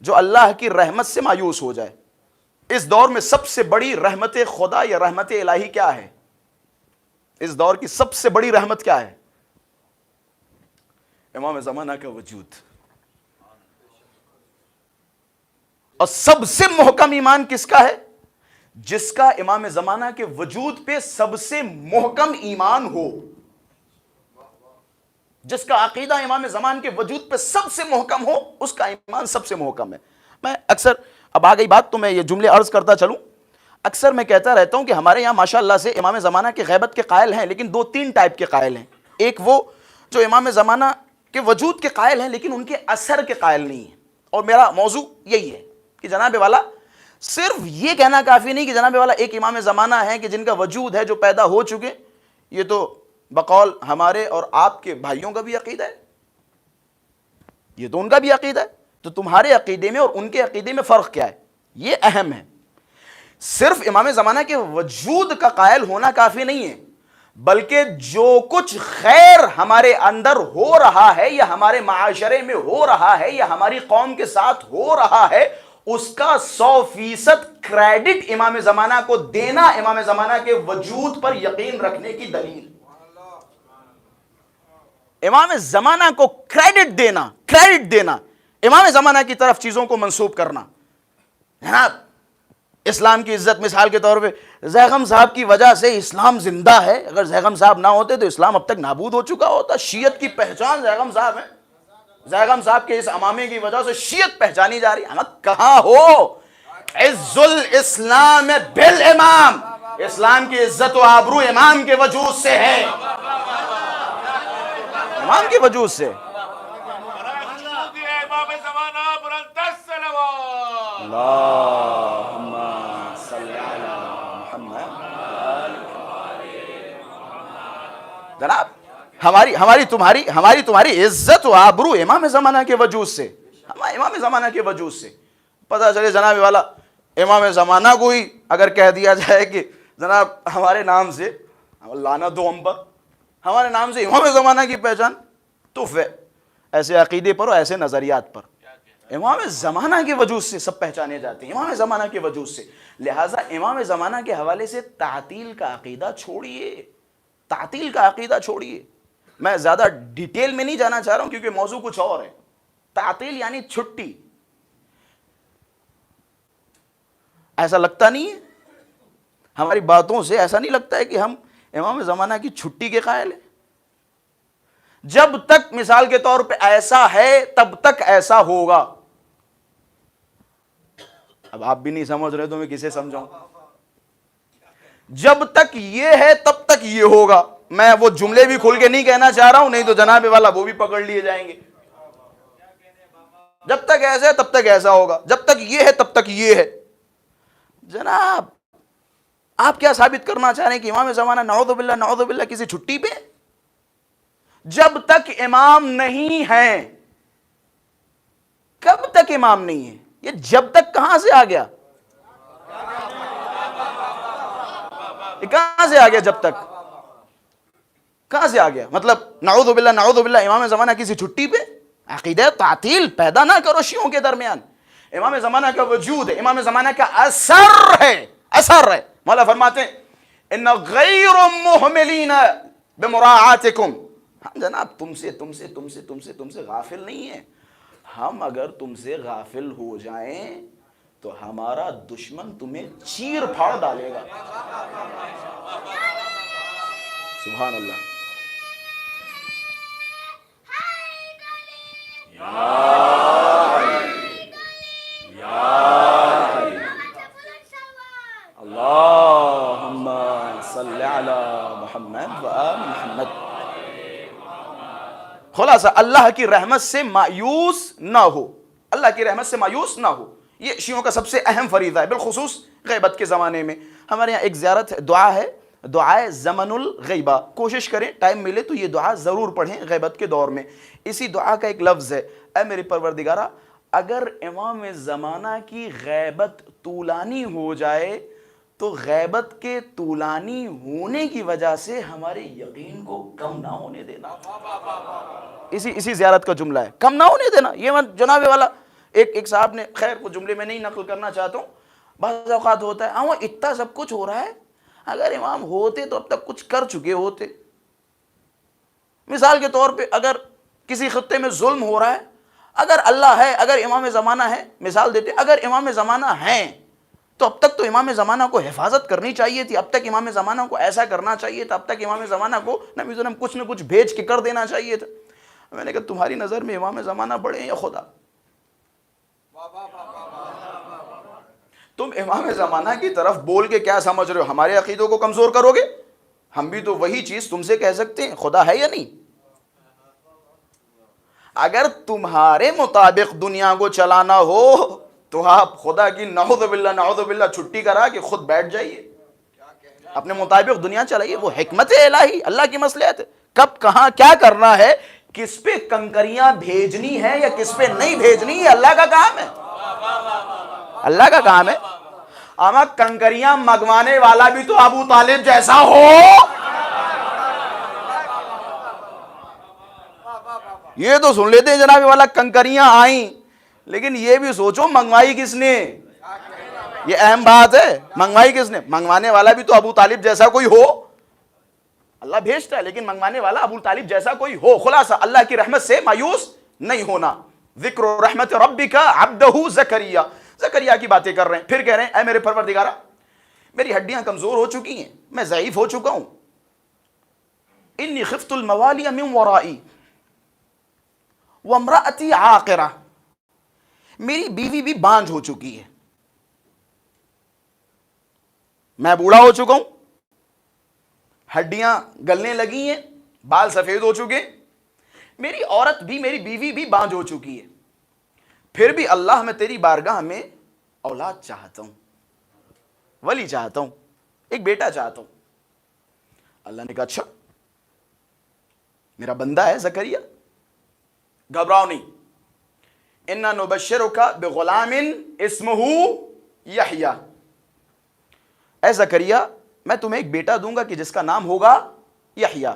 جو اللہ کی رحمت سے مایوس ہو جائے. اس دور میں سب سے بڑی رحمت خدا یا رحمت الہی کیا ہے؟ اس دور کی سب سے بڑی رحمت کیا ہے؟ امام زمانہ کا وجود. اور سب سے محکم ایمان کس کا ہے؟ جس کا امام زمانہ کے وجود پہ سب سے محکم ایمان ہو, جس کا عقیدہ امام زمان کے وجود پہ سب سے محکم ہو, اس کا ایمان سب سے محکم ہے. میں اکثر, اب آ گئی بات تو میں یہ جملے عرض کرتا چلوں, اکثر میں کہتا رہتا ہوں کہ ہمارے یہاں ماشاءاللہ سے امام زمانہ کے غیبت کے قائل ہیں, لیکن دو تین ٹائپ کے قائل ہیں. ایک وہ جو امام زمانہ کے وجود کے قائل ہیں لیکن ان کے اثر کے قائل نہیں ہیں. اور میرا موضوع یہی ہے کہ جناب والا صرف یہ کہنا کافی نہیں کہ جناب والا ایک امام زمانہ ہے کہ جن کا وجود ہے, جو پیدا ہو چکے. یہ تو بقول ہمارے اور آپ کے بھائیوں کا بھی عقیدہ ہے, یہ تو ان کا بھی عقیدہ ہے. تو تمہارے عقیدے میں اور ان کے عقیدے میں فرق کیا ہے, یہ اہم ہے. صرف امام زمانہ کے وجود کا قائل ہونا کافی نہیں ہے, بلکہ جو کچھ خیر ہمارے اندر ہو رہا ہے یا ہمارے معاشرے میں ہو رہا ہے یا ہماری قوم کے ساتھ ہو رہا ہے, اس کا 100% کریڈٹ امام زمانہ کو دینا امام زمانہ کے وجود پر یقین رکھنے کی دلیل. امام زمانہ کو کریڈٹ دینا, کریڈٹ دینا, امام زمانہ کی طرف چیزوں کو منسوب کرنا. جناب اسلام کی عزت, مثال کے طور پہ زیغم صاحب کی وجہ سے اسلام زندہ ہے, اگر زیغم صاحب نہ ہوتے تو اسلام اب تک نابود ہو چکا ہوتا. شیعت کی پہچان زیغم صاحب ہے, زیغم صاحب کے اس امامے کی وجہ سے شیعت پہچانی جا رہی ہے. کہاں ہو عز الاسلام بالامام, اسلام کی عزت و آبرو امام کے وجود سے ہے, امام کے وجود سے. اللہم صلی علی محمد. جناب ہماری تمہاری عزت و آبرو امام زمانہ کے وجود سے, امام زمانہ کے وجود سے. پتہ چلے جناب والا امام زمانہ کو ہی اگر کہہ دیا جائے کہ جناب ہمارے نام سے لعنت ہو ہم پر, ہمارے نام سے امام زمانہ کی پہچان, تو ایسے عقیدے پر اور ایسے نظریات پر امام زمانہ کے وجود سے سب پہچانے جاتے ہیں, امام زمانہ کے وجود سے. لہٰذا امام زمانہ کے حوالے سے تعطیل کا عقیدہ چھوڑیے, تعطیل کا عقیدہ چھوڑیے. میں زیادہ ڈیٹیل میں نہیں جانا چاہ رہا ہوں کیونکہ موضوع کچھ اور ہے. تعطیل یعنی چھٹی. ایسا لگتا نہیں ہے ہماری باتوں سے, ایسا نہیں لگتا ہے کہ ہم امام زمانہ کی چھٹی کے قائل ہیں. جب تک مثال کے طور پہ ایسا ہے تب تک ایسا ہوگا. اب آپ بھی نہیں سمجھ رہے تو میں کسے سمجھاؤں. جب تک یہ ہے تب تک یہ ہوگا. میں وہ جملے بھی کھل کے نہیں کہنا چاہ رہا ہوں, نہیں تو جناب والا وہ بھی پکڑ لیے جائیں گے. جب تک ایسا ہے تب تک ایسا ہوگا, جب تک یہ ہے تب تک یہ ہے. جناب آپ کیا ثابت کرنا چاہ رہے ہیں کہ امام زمانہ نعوذ باللہ کسی چھٹی پہ؟ جب تک امام نہیں ہے کب تک امام نہیں ہے؟ یہ جب تک کہاں سے آ گیا؟ یہ کہاں سے آ گیا جب تک؟ کہاں سے آ گیا؟ مطلب نعوذ باللہ نعوذ باللہ امام زمانہ کسی چھٹی پہ؟ عقیدہ تعطیل پیدا نہ کرو شیعوں کے درمیان. امام زمانہ کا وجود ہے، امام زمانہ کا اثر ہے، اثر ہے. مولا فرماتے ہیں ان غیر محملین بمراعاتکم، ہم جناب تم سے غافل نہیں ہیں. ہم اگر تم سے غافل ہو جائیں تو ہمارا دشمن تمہیں چیر پھاڑ ڈالے گا. سبحان اللہ. اللہم صلی علی محمد و آل محمد. خلاصہ اللہ کی رحمت سے مایوس نہ ہو، اللہ کی رحمت سے مایوس نہ ہو. یہ شیعوں کا سب سے اہم فریضہ ہے، بالخصوص غیبت کے زمانے میں. ہمارے یہاں ایک زیارت دعا ہے، دعائے زمن الغیبہ. کوشش کریں ٹائم ملے تو یہ دعا ضرور پڑھیں غیبت کے دور میں. اسی دعا کا ایک لفظ ہے، اے میرے پروردگارہ اگر امام زمانہ کی غیبت طولانی ہو جائے تو غیبت کے طولانی ہونے کی وجہ سے ہمارے یقین کو کم نہ ہونے دینا. اسی زیارت کا جملہ ہے، کم نہ ہونے دینا. یہ جناب والا ایک صاحب نے، خیر وہ جملے میں نہیں نقل کرنا چاہتا ہوں، بعض اوقات ہوتا ہے ہاں اتنا سب کچھ ہو رہا ہے، اگر امام ہوتے تو اب تک کچھ کر چکے ہوتے. مثال کے طور پہ اگر کسی خطے میں ظلم ہو رہا ہے، اگر اللہ ہے، اگر امام زمانہ ہے، مثال دیتے اگر امام زمانہ ہیں تو اب تک تو امام زمانہ کو حفاظت کرنی چاہیے تھی، اب تک امام زمانہ کو ایسا کرنا چاہیے تھا، اب تک امام زمانہ کو نبی کچھ نہ کچھ بھیج کے کر دینا چاہیے تھا. میں نے کہا تمہاری نظر میں امام زمانہ بڑے ہیں یا خدا؟ تم امام زمانہ کی طرف بول کے کیا سمجھ رہے ہو؟ ہمارے عقیدوں کو کمزور کرو گے؟ ہم بھی تو وہی چیز تم سے کہہ سکتے ہیں، خدا ہے یا نہیں؟ اگر تمہارے مطابق دنیا کو چلانا ہو تو آپ خدا کی نعوذ باللہ چھٹی کرا کہ خود بیٹھ جائیے، اپنے مطابق دنیا چلائیے. وہ حکمت الہی، اللہ کی مصلحت ہے. کب کہاں کیا کرنا ہے، کس پہ کنکریاں بھیجنی ہے یا کس پہ نہیں بھیجنی، یہ اللہ کا کام ہے، اللہ کا کام ہے. اما کنکریاں منگوانے والا بھی تو ابو طالب جیسا ہو. یہ تو سن لیتے ہیں جناب والا کنکریاں آئیں، لیکن یہ بھی سوچو منگوائی کس نے. یہ اہم بات ہے، منگوائی کس نے؟ منگوانے والا بھی تو ابو طالب جیسا کوئی ہو. اللہ بھیجتا ہے لیکن منگوانے والا ابو طالب جیسا کوئی ہو. خلاصہ اللہ کی رحمت سے مایوس نہیں ہونا. ذکر رحمت ربک عبدہ زکریا، زکریا کی باتیں کر رہے ہیں. پھر کہہ رہے ہیں اے میرے پروردگارہ میری ہڈیاں کمزور ہو چکی ہیں، میں ضعیف ہو چکا ہوں. انی خفت الموالی من ورائی وامرأتی عاقرہ، میری بیوی بھی بانجھ ہو چکی ہے، میں بوڑھا ہو چکا ہوں، ہڈیاں گلنے لگی ہیں، بال سفید ہو چکے، میری عورت بھی، میری بیوی بھی بانجھ ہو چکی ہے. پھر بھی اللہ میں تیری بارگاہ میں اولاد چاہتا ہوں، ولی چاہتا ہوں، ایک بیٹا چاہتا ہوں. اللہ نے کہا اچھا میرا بندہ ہے زکریا، گھبراؤ نہیں. انا نبشرک بغلام اسمہ یحییٰ، اے زکریا میں تمہیں ایک بیٹا دوں گا کہ جس کا نام ہوگا یحییٰ.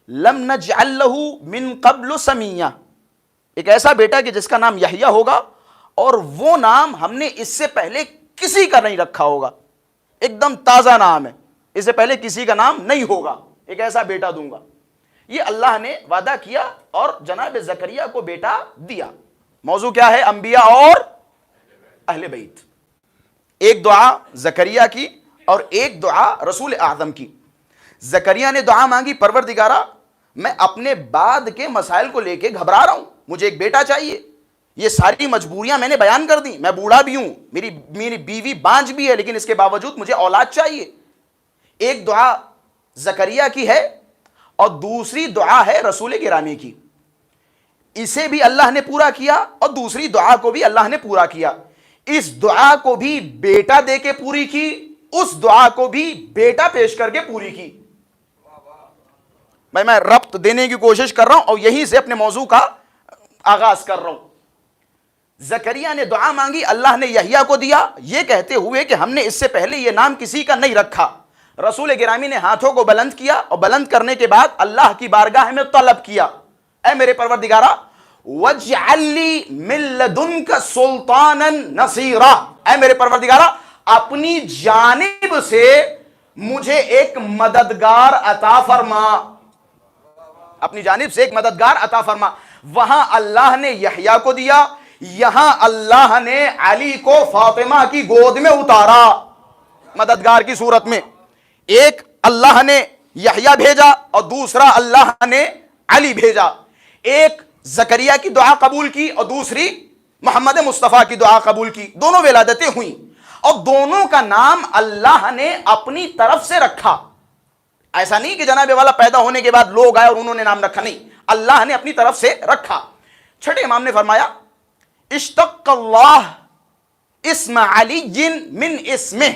لم نجعل لہ من قبل سمیہ، ایک ایسا بیٹا کہ جس کا نام یحییٰ ہوگا اور وہ نام ہم نے اس سے پہلے کسی کا نہیں رکھا ہوگا، ایک دم تازہ نام ہے، اس سے پہلے کسی کا نام نہیں ہوگا، ایک ایسا بیٹا دوں گا. یہ اللہ نے وعدہ کیا اور جناب زکریا کو بیٹا دیا. موضوع کیا ہے؟ انبیاء اور اہل بیت. ایک دعا زکریا کی اور ایک دعا رسول اعظم کی. زکریا نے دعا مانگی پروردگارہ میں اپنے بعد کے مسائل کو لے کے گھبرا رہا ہوں، مجھے ایک بیٹا چاہیے، یہ ساری مجبوریاں میں نے بیان کر دی، میں بوڑھا بھی ہوں، میری بیوی بانجھ بھی ہے، لیکن اس کے باوجود مجھے اولاد چاہیے. ایک دعا زکریا کی ہے اور دوسری دعا ہے رسول گرامی کی. اسے بھی اللہ نے پورا کیا اور دوسری دعا کو بھی اللہ نے پورا کیا. اس دعا کو بھی بیٹا دے کے پوری کی، اس دعا کو بھی بیٹا پیش کر کے پوری کی. میں ربط دینے کی کوشش کر رہا ہوں اور یہیں سے اپنے موضوع کا آغاز کر رہا ہوں. زکریا نے دعا مانگی، اللہ نے یحییٰ کو دیا، یہ کہتے ہوئے کہ ہم نے اس سے پہلے یہ نام کسی کا نہیں رکھا۔ رسول گرامی نے ہاتھوں کو بلند کیا اور بلند کرنے کے بعد اللہ کی بارگاہ میں طلب کیا، اے میرے پروردگارا وَاجْعَلْ لِي مِن لَدُنْكَ سُلْطَانًا نَصِيرًا، اے میرے پروردگارا اپنی جانب سے مجھے ایک مددگار عطا فرما، اپنی جانب سے ایک مددگار عطا فرما۔ وہاں اللہ نے یحییٰ کو دیا، یہاں اللہ نے علی کو فاطمہ کی گود میں اتارا مددگار کی صورت میں۔ ایک اللہ نے یحییٰ بھیجا اور دوسرا اللہ نے علی بھیجا۔ ایک زکریا کی دعا قبول کی اور دوسری محمد مصطفیٰ کی دعا قبول کی، دونوں ولادتیں ہوئیں اور دونوں کا نام اللہ نے اپنی طرف سے رکھا۔ ایسا نہیں کہ جناب والا پیدا ہونے کے بعد لوگ آئے اور انہوں نے نام رکھا، نہیں، اللہ نے اپنی طرف سے رکھا۔ چھٹے امام نے فرمایا اشتق اللہ اسم علی من اسمہ،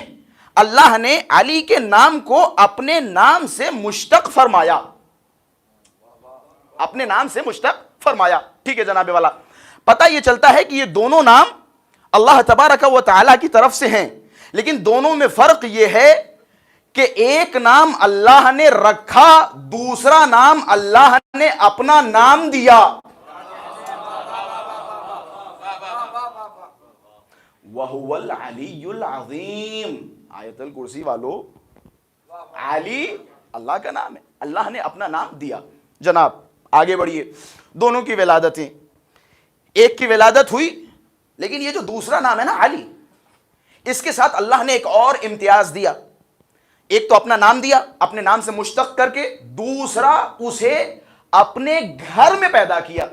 اللہ نے علی کے نام کو اپنے نام سے مشتق فرمایا، اپنے نام سے مشتق فرمایا۔ ٹھیک ہے جناب والا، پتہ یہ چلتا ہے کہ یہ دونوں نام اللہ تبارک و تعالیٰ کی طرف سے ہیں، لیکن دونوں میں فرق یہ ہے کہ ایک نام اللہ نے رکھا، دوسرا نام اللہ نے اپنا نام دیا۔ وَهُوَ الْعَلِيُّ الْعَظِيمُ، آیت الکرسی والو، علی اللہ کا نام ہے، اللہ نے اپنا نام دیا۔ جناب آگے بڑھیے، دونوں کی ولادتیں، ایک کی ولادت ہوئی لیکن یہ جو دوسرا نام ہے نا علی، اس کے ساتھ اللہ نے ایک اور امتیاز دیا۔ ایک تو اپنا نام دیا اپنے نام سے مشتق کر کے، دوسرا اسے اپنے گھر میں پیدا کیا،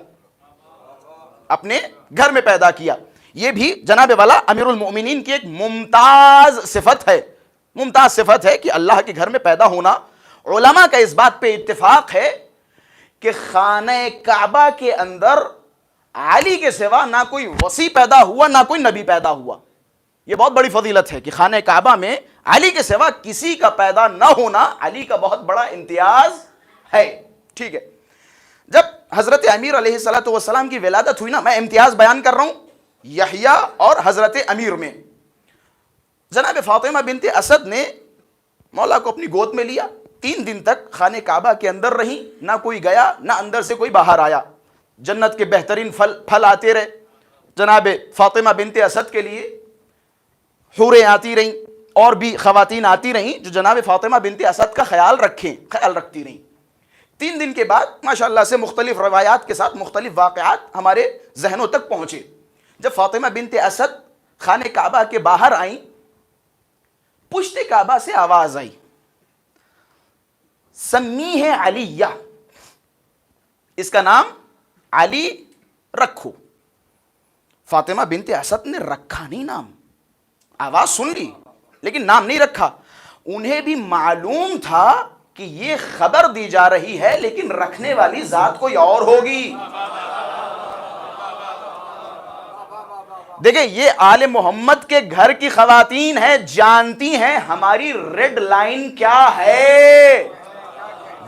اپنے گھر میں پیدا کیا۔ یہ بھی جناب والا امیر المؤمنین کی ایک ممتاز صفت ہے، ممتاز صفت ہے کہ اللہ کے گھر میں پیدا ہونا۔ علماء کا اس بات پہ اتفاق ہے کہ خانہ کعبہ کے اندر علی کے سوا نہ کوئی وصی پیدا ہوا نہ کوئی نبی پیدا ہوا۔ یہ بہت بڑی فضیلت ہے کہ خانہ کعبہ میں علی کے سوا کسی کا پیدا نہ ہونا علی کا بہت بڑا امتیاز ہے۔ ٹھیک ہے، جب حضرت امیر علیہ الصلوۃ والسلام کی ولادت ہوئی نا، میں امتیاز بیان کر رہا ہوں یحییٰ اور حضرت امیر میں، جناب فاطمہ بنت اسد نے مولا کو اپنی گود میں لیا، 3 دن تک خانہ کعبہ کے اندر رہی، نہ کوئی گیا نہ اندر سے کوئی باہر آیا۔ جنت کے بہترین پھل آتے رہے جناب فاطمہ بنت اسد کے لیے، حوریں آتی رہیں اور بھی خواتین آتی رہیں جو جناب فاطمہ بنت اسد کا خیال رکھتی رہیں۔ 3 دن کے بعد ماشاءاللہ سے مختلف روایات کے ساتھ مختلف واقعات ہمارے ذہنوں تک پہنچے۔ جب فاطمہ بنت اسد خانہ کعبہ کے باہر آئیں، پشت کعبہ سے آواز آئی سمیہ علیہ، اس کا نام علی رکھو۔ فاطمہ بنت اسد نے رکھا نہیں نام، آواز سن لی لیکن نام نہیں رکھا۔ انہیں بھی معلوم تھا کہ یہ خبر دی جا رہی ہے لیکن رکھنے والی ذات کوئی اور ہوگی۔ دیکھیں یہ آل محمد کے گھر کی خواتین ہیں، جانتی ہیں ہماری ریڈ لائن کیا ہے۔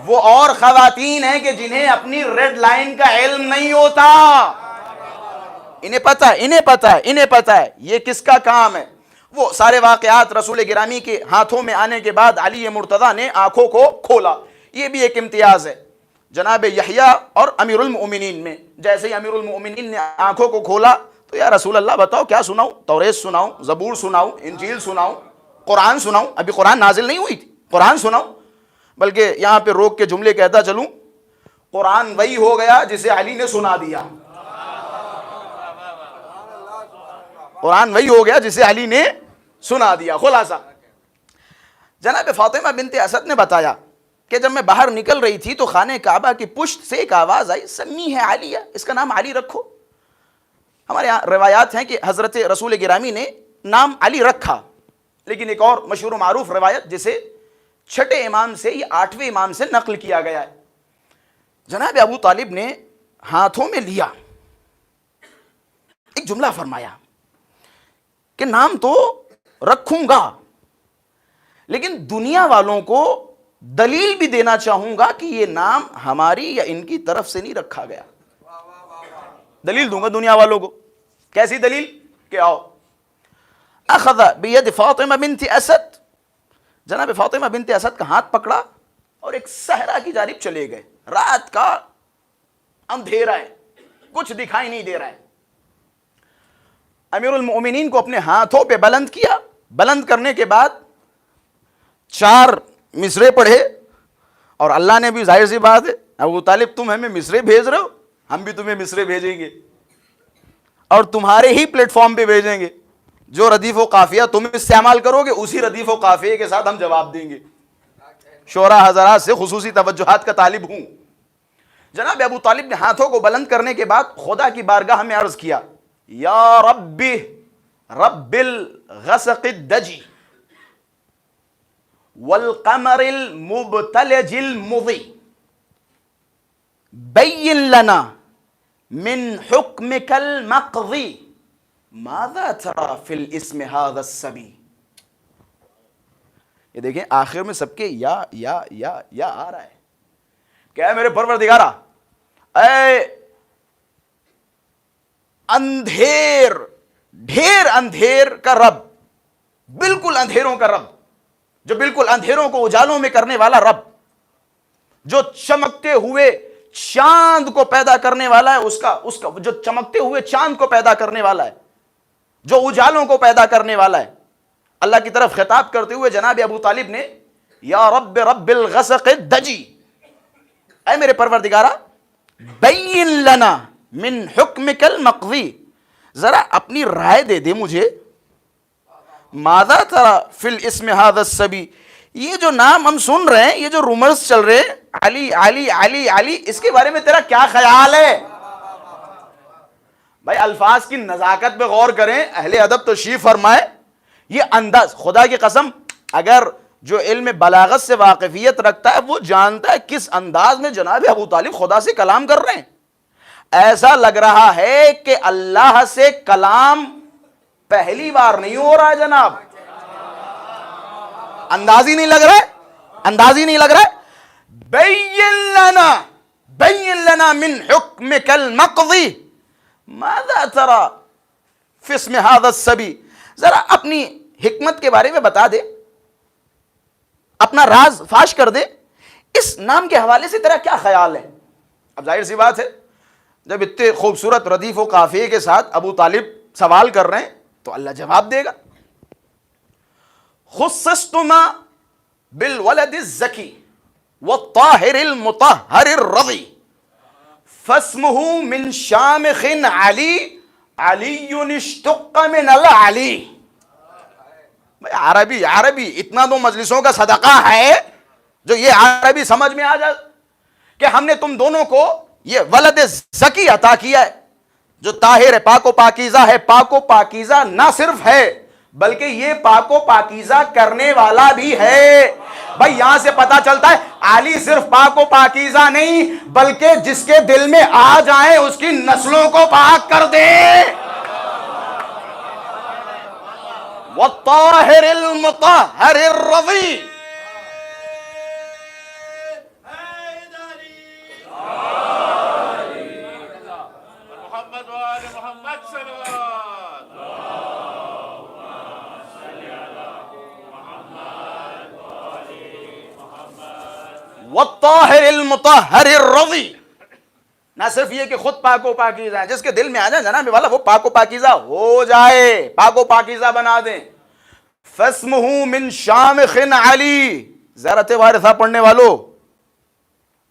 وہ اور خواتین ہیں کہ جنہیں اپنی ریڈ لائن کا علم نہیں ہوتا، انہیں پتہ ہے یہ کس کا کام ہے۔ وہ سارے واقعات رسول گرامی کے ہاتھوں میں آنے کے بعد علی مرتضیٰ نے آنکھوں کو کھولا، یہ بھی ایک امتیاز ہے جناب یحییٰ اور امیر المؤمنین میں۔ جیسے ہی امیر المؤمنین نے آنکھوں کو کھولا تو یا رسول اللہ بتاؤ کیا سناؤں، توریت سناؤں، زبور سناؤں، انجیل سناؤں، قرآن سناؤں؟ ابھی قرآن نازل نہیں ہوئی تھی، قرآن سناؤں؟ بلکہ یہاں پہ روک کے جملے کہتا چلوں، قرآن وہی ہو گیا جسے علی نے سنا دیا، قرآن وہی ہو گیا جسے علی نے سنا دیا۔ خلاصہ جناب فاطمہ بنت اسد نے بتایا کہ جب میں باہر نکل رہی تھی تو خانہ کعبہ کی پشت سے ایک آواز آئی سمیہ علیہ، اس کا نام علی رکھو۔ ہمارے یہاں روایات ہیں کہ حضرت رسول گرامی نے نام علی رکھا، لیکن ایک اور مشہور و معروف روایت جسے 6 امام سے یا 8ویں امام سے نقل کیا گیا ہے، جناب ابو طالب نے ہاتھوں میں لیا، ایک جملہ فرمایا کہ نام تو رکھوں گا لیکن دنیا والوں کو دلیل بھی دینا چاہوں گا کہ یہ نام ہماری یا ان کی طرف سے نہیں رکھا گیا، دلیل دوں گا دنیا والوں کو۔ کیسی دلیل کہ آؤ اخذ بید فاطمہ بنت اسد، جناب فاطمہ بنت اسد کا ہاتھ پکڑا اور ایک صحرا کی جانب چلے گئے. رات کا اندھیرا ہے، کچھ دکھائی نہیں دے رہا ہے. امیر المؤمنین کو اپنے ہاتھوں پہ بلند کیا، بلند کرنے کے بعد 4 مصرے پڑھے، اور اللہ نے بھی ظاہر سی بات ہے، ابو طالب تم ہمیں مصرے بھیج رہے ہو، ہم بھی تمہیں مصرے بھیجیں گے اور تمہارے ہی پلیٹ فارم پہ بھیجیں گے. جو ردیف و قافیہ تم استعمال کرو گے اسی ردیف و قافیے کے ساتھ ہم جواب دیں گے. شعراء حضرات سے خصوصی توجہات کا طالب ہوں. جناب ابو طالب نے ہاتھوں کو بلند کرنے کے بعد خدا کی بارگاہ میں عرض کیا، یا ربی رب الغسق الدجی والقمر المبتلج المضی بین لنا من حکمک المقضی ماذا ترى فی الاسم هذا الصبی. یہ دیکھیں آخر میں سب کے یا آ رہا ہے. کیا ہے میرے پروردگارا، اے اندھیر، ڈھیر اندھیر کا رب، بالکل اندھیروں کا رب، جو بالکل اندھیروں کو اجالوں میں کرنے والا رب، جو چمکتے ہوئے چاند کو پیدا کرنے والا ہے، اس کا جو چمکتے ہوئے چاند کو پیدا کرنے والا ہے، جو اجالوں کو پیدا کرنے والا ہے. اللہ کی طرف خطاب کرتے ہوئے جناب ابو طالب نے یا رب رب الغسق الدجی، اے میرے پروردگارا بین لنا من حکمک المقضی، ذرا اپنی رائے دے دے مجھے، ماذا ترى فی الاسم هذا الصبی، یہ جو نام ہم سن رہے ہیں، یہ جو رومرز چل رہے ہیں، علی علی علی علی، اس کے بارے میں تیرا کیا خیال ہے؟ بھائی الفاظ کی نزاکت پہ غور کریں، اہل ادب تشریف فرمائے. یہ انداز، خدا کی قسم اگر جو علم بلاغت سے واقفیت رکھتا ہے وہ جانتا ہے کس انداز میں جناب ابو طالب خدا سے کلام کر رہے ہیں. ایسا لگ رہا ہے کہ اللہ سے کلام پہلی بار نہیں ہو رہا ہے جناب. انداز ہی نہیں لگ رہا ہے، انداز ہی نہیں لگ رہا ہے. بین لنا من حکمک المقضی ماذا ترى فی اسم هذا الصبی، ذرا اپنی حکمت کے بارے میں بتا دے، اپنا راز فاش کر دے، اس نام کے حوالے سے تیرا کیا خیال ہے؟ اب ظاہر سی بات ہے جب اتنے خوبصورت ردیف و قافیے کے ساتھ ابو طالب سوال کر رہے ہیں تو اللہ جواب دے گا. خصصتما بالولد الزکی والطاہر المطہر الرضی فاسمہ من شامخ علی علی اشتق من العلی. عربی اتنا تو مجلسوں کا صدقہ ہے جو یہ عربی سمجھ میں آ جائے کہ ہم نے تم دونوں کو یہ ولد زکی عطا کیا ہے جو طاہر ہے، پاک و پاکیزہ ہے. پاک و پاکیزہ نہ صرف ہے بلکہ یہ پاک و پاکیزہ کرنے والا بھی ہے. بھائی یہاں سے پتا چلتا ہے علی صرف پاک و پاکیزہ نہیں بلکہ جس کے دل میں آ جائیں اس کی نسلوں کو پاک کر دے. والطاہر المطہر الرضی. محمد وآل محمد صلوات. والطاہر المطہر الرضی. نہ صرف یہ کہ خود پاک و پاکیزہ ہے، جس کے دل میں آ جائے جناب والا وہ پاک و پاکیزہ ہو جائے، پاک و پاکیزہ بنا دیں. فاسمہ من شامخ علی، زیارت وارثہ پڑھنے والو،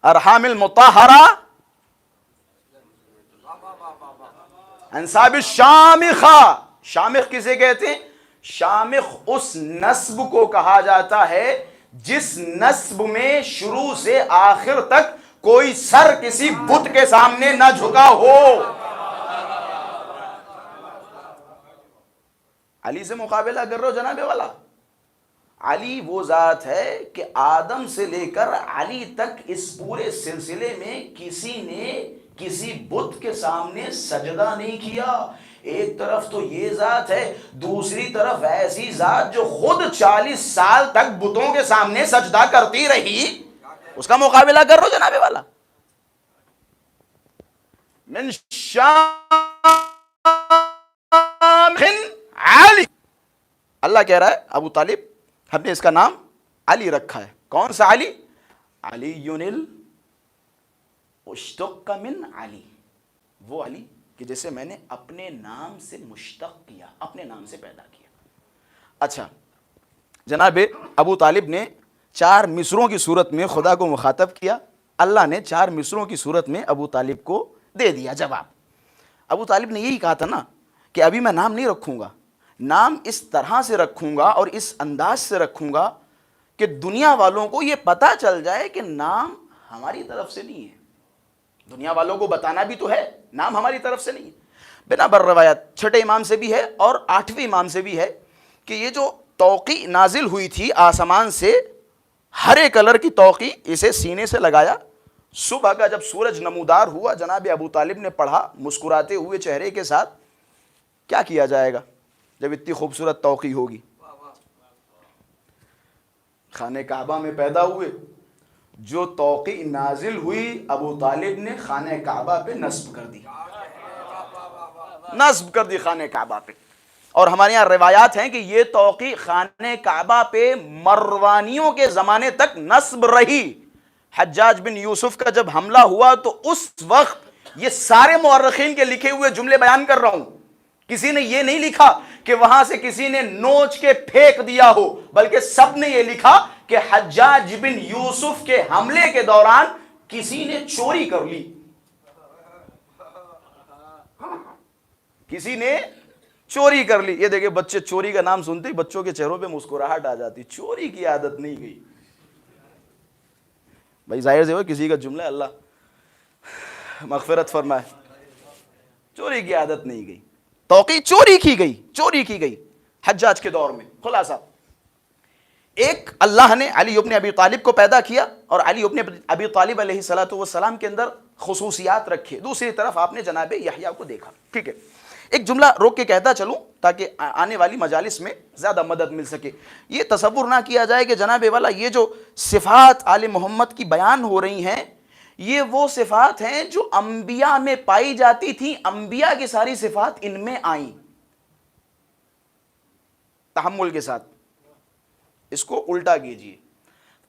ارحام المطہرہ انصاب الشامخہ. شامخ کسے کہتے ہیں؟ شامخ اس نسب کو کہا جاتا ہے جس نسب میں شروع سے آخر تک کوئی سر کسی بت کے سامنے نہ جھکا ہو. علی سے مقابلہ کر رہے ہو جناب والا. علی وہ ذات ہے کہ آدم سے لے کر علی تک اس پورے سلسلے میں کسی نے کسی بت کے سامنے سجدہ نہیں کیا. ایک طرف تو یہ ذات ہے، دوسری طرف ایسی ذات جو خود 40 سال تک بتوں کے سامنے سجدہ کرتی رہی، اس کا مقابلہ کر رہے ہو جناب والا. من شام اللہ کہہ رہا ہے ابو طالب ہم نے اس کا نام علی رکھا ہے. کون سا علی؟ علی اشتق من علی، وہ علی کہ جسے میں نے اپنے نام سے مشتق کیا، اپنے نام سے پیدا کیا. اچھا، جناب ابو طالب نے 4 مصروں کی صورت میں خدا کو مخاطب کیا. اللہ نے 4 مصروں کی صورت میں ابو طالب کو دے دیا جواب. ابو طالب نے یہی کہا تھا نا کہ ابھی میں نام نہیں رکھوں گا، نام اس طرح سے رکھوں گا اور اس انداز سے رکھوں گا کہ دنیا والوں کو یہ پتہ چل جائے کہ نام ہماری طرف سے نہیں ہے. دنیا والوں کو بتانا بھی تو ہے نام ہماری طرف سے نہیں ہے. بنا بر روایت 6 امام سے بھی ہے اور 8ویں امام سے بھی ہے کہ یہ جو توقی نازل ہوئی تھی آسمان سے، ہرے کلر کی توقی، اسے سینے سے لگایا. صبح کا جب سورج نمودار ہوا، جناب ابو طالب نے پڑھا مسکراتے ہوئے چہرے کے ساتھ، کیا کیا جائے گا جب اتنی خوبصورت توقی ہوگی. خانہ کعبہ میں پیدا ہوئے، جو توقی نازل ہوئی ابو طالب نے خانہ کعبہ پہ نصب کر دی، نصب کر دی خانہ کعبہ پہ. اور ہمارے یہاں روایات ہیں کہ یہ توقی خانہ کعبہ پہ مروانیوں کے زمانے تک نصب رہی. حجاج بن یوسف کا جب حملہ ہوا تو اس وقت، یہ سارے مورخین کے لکھے ہوئے جملے بیان کر رہا ہوں، کسی نے یہ نہیں لکھا کہ وہاں سے کسی نے نوچ کے پھینک دیا ہو، بلکہ سب نے یہ لکھا کہ حجاج بن یوسف کے حملے کے دوران کسی نے چوری کر لی. کسی نے چوری کر لی. یہ دیکھیں بچے چوری کا نام سنتے ہی بچوں کے چہروں پہ مسکراہٹ آ جاتی. چوری کی عادت نہیں گئی بھائی، ظاہر سے ہو کسی کا جملہ اللہ مغفرت فرمائے. چوری کی عادت نہیں گئی، توقی چوری کی گئی حجاج کے دور میں. خلاصہ ایک، اللہ نے علی ابن ابی طالب کو پیدا کیا اور علی ابن ابی طالب علیہ السلام کے اندر خصوصیات رکھے. دوسری طرف آپ نے جناب یحییٰ کو دیکھا. ٹھیک ہے، ایک جملہ روک کے کہتا چلوں تاکہ آنے والی مجالس میں زیادہ مدد مل سکے. یہ تصور نہ کیا جائے کہ جناب والا یہ جو صفات آل محمد کی بیان ہو رہی ہیں، یہ وہ صفات ہیں جو انبیاء میں پائی جاتی تھیں. انبیاء کی ساری صفات ان میں آئیں. تحمل کے ساتھ اس کو الٹا کیجئے،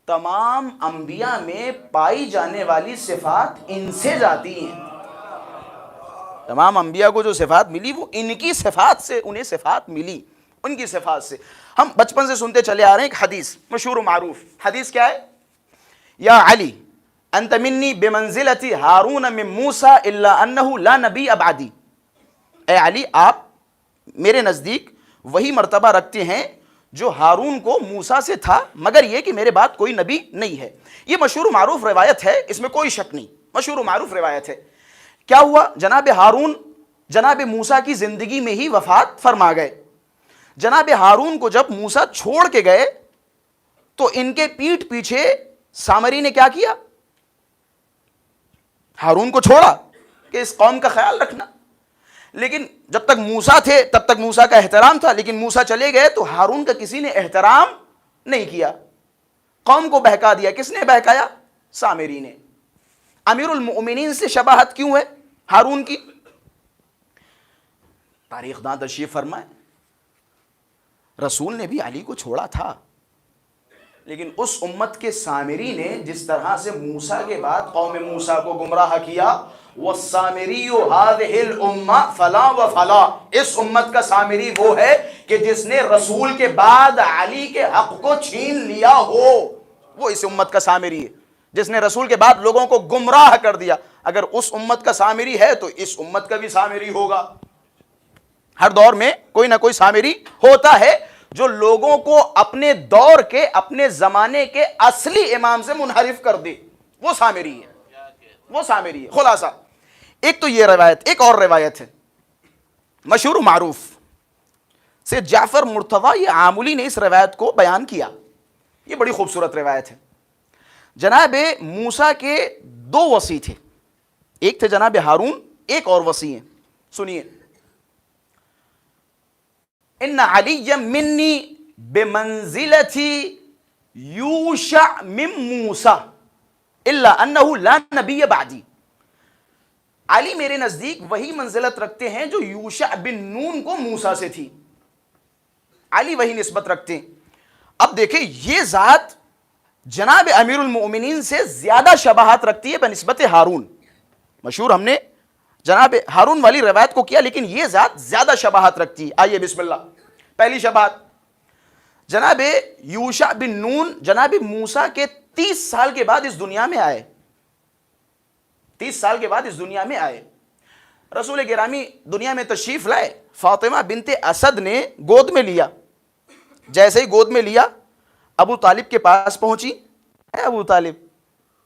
تمام انبیاء میں پائی جانے والی صفات ان سے جاتی ہیں. تمام انبیاء کو جو صفات ملی وہ ان کی صفات سے انہیں صفات ملی، ان کی صفات سے. ہم بچپن سے سنتے چلے آ رہے ہیں ایک حدیث مشہور و معروف. حدیث کیا ہے؟ یا علی انت منی بمنزلتی ہارون من موسیٰ الا انہ لا نبی بعدی. اے علی آپ میرے نزدیک وہی مرتبہ رکھتے ہیں جو ہارون کو موسیٰ سے تھا، مگر یہ کہ میرے بعد کوئی نبی نہیں ہے. یہ مشہور و معروف روایت ہے، اس میں کوئی شک نہیں، مشہور و معروف روایت ہے. کیا ہوا؟ جناب ہارون جناب موسیٰ کی زندگی میں ہی وفات فرما گئے. جناب ہارون کو جب موسیٰ چھوڑ کے گئے تو ان کے پیٹھ پیچھے سامری نے کیا کیا؟ ہارون کو چھوڑا کہ اس قوم کا خیال رکھنا. لیکن جب تک موسیٰ تھے تب تک موسیٰ کا احترام تھا، لیکن موسیٰ چلے گئے تو ہارون کا کسی نے احترام نہیں کیا، قوم کو بہکا دیا. کس نے بہکایا؟ سامری نے. امیر المؤمنین سے شباہت کیوں ہے ہارون کی؟ تاریخ داں تشریف فرمائے، رسول نے بھی علی کو چھوڑا تھا، لیکن اس امت کے سامری نے جس طرح سے موسیٰ کے بعد قوم موسیٰ کو گمراہ کیا، وَالسَّامِرِيُّ هَذِهِ الْأُمَّةِ فَلَا وَفَلَا، اس امت کا سامری وہ ہے کہ جس نے رسول کے بعد علی کے حق کو چھین لیا ہو، وہ اس امت کا سامری ہے، جس نے رسول کے بعد لوگوں کو گمراہ کر دیا. اگر اس امت کا سامری ہے تو اس امت کا بھی سامری ہوگا. ہر دور میں کوئی نہ کوئی سامری ہوتا ہے جو لوگوں کو اپنے دور کے، اپنے زمانے کے اصلی امام سے منحرف کر دے. وہ سامری ہے، وہ سامری ہے. خلاصہ ایک تو یہ روایت، ایک اور روایت ہے مشہور و معروف سے جعفر مرتضی یہ عاملی نے اس روایت کو بیان کیا. یہ بڑی خوبصورت روایت ہے. جناب موسیٰ کے 2 وصی تھے، ایک تھے جناب ہارون، ایک اور وصی ہیں. سنیے، ان علی منی بمنزلتی یوشع من موسیٰ الا انہ لا نبی بعدی. علی میرے نزدیک وہی منزلت رکھتے ہیں جو یوشع بن نون کو موسیٰ سے تھی. علی وہی نسبت رکھتے ہیں. اب دیکھیں یہ ذات جناب امیر المؤمنین سے زیادہ شباہت رکھتی ہے بنسبت ہارون. مشہور ہم نے جناب ہارون والی روایت کو کیا, لیکن یہ ذات زیادہ شباہت رکھتی ہے. آئیے بسم اللہ. پہلی شباہت, جناب یوشع بن نون جناب موسیٰ کے 30 سال کے بعد اس دنیا میں آئے. 30 سال کے بعد اس دنیا میں آئے. رسول گرامی دنیا میں تشریف لائے, فاطمہ بنت اسد نے گود میں لیا. جیسے ہی گود میں لیا, ابو طالب کے پاس پہنچی. ابو طالب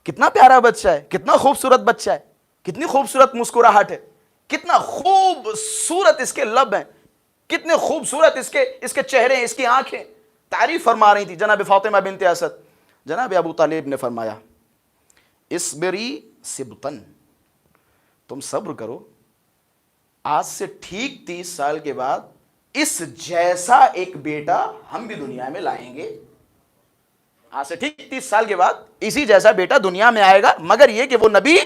کتنا پیارا بچہ ہے, کتنا خوبصورت بچہ ہے, کتنی خوبصورت مسکراہٹ ہے, کتنا خوبصورت اس کے لب ہیں, کتنے خوبصورت اس کے چہرے ہیں, اس کی آنکھیں. تعریف فرما رہی تھی جناب فاطمہ بنت اسد. جناب ابو طالب نے فرمایا اصبری سبتن, تم صبر کرو, آج سے ٹھیک 30 سال کے بعد اس جیسا ایک بیٹا ہم بھی دنیا میں لائیں گے. آج سے ٹھیک 30 سال کے بعد اسی جیسا بیٹا دنیا میں آئے گا, مگر یہ کہ وہ نبی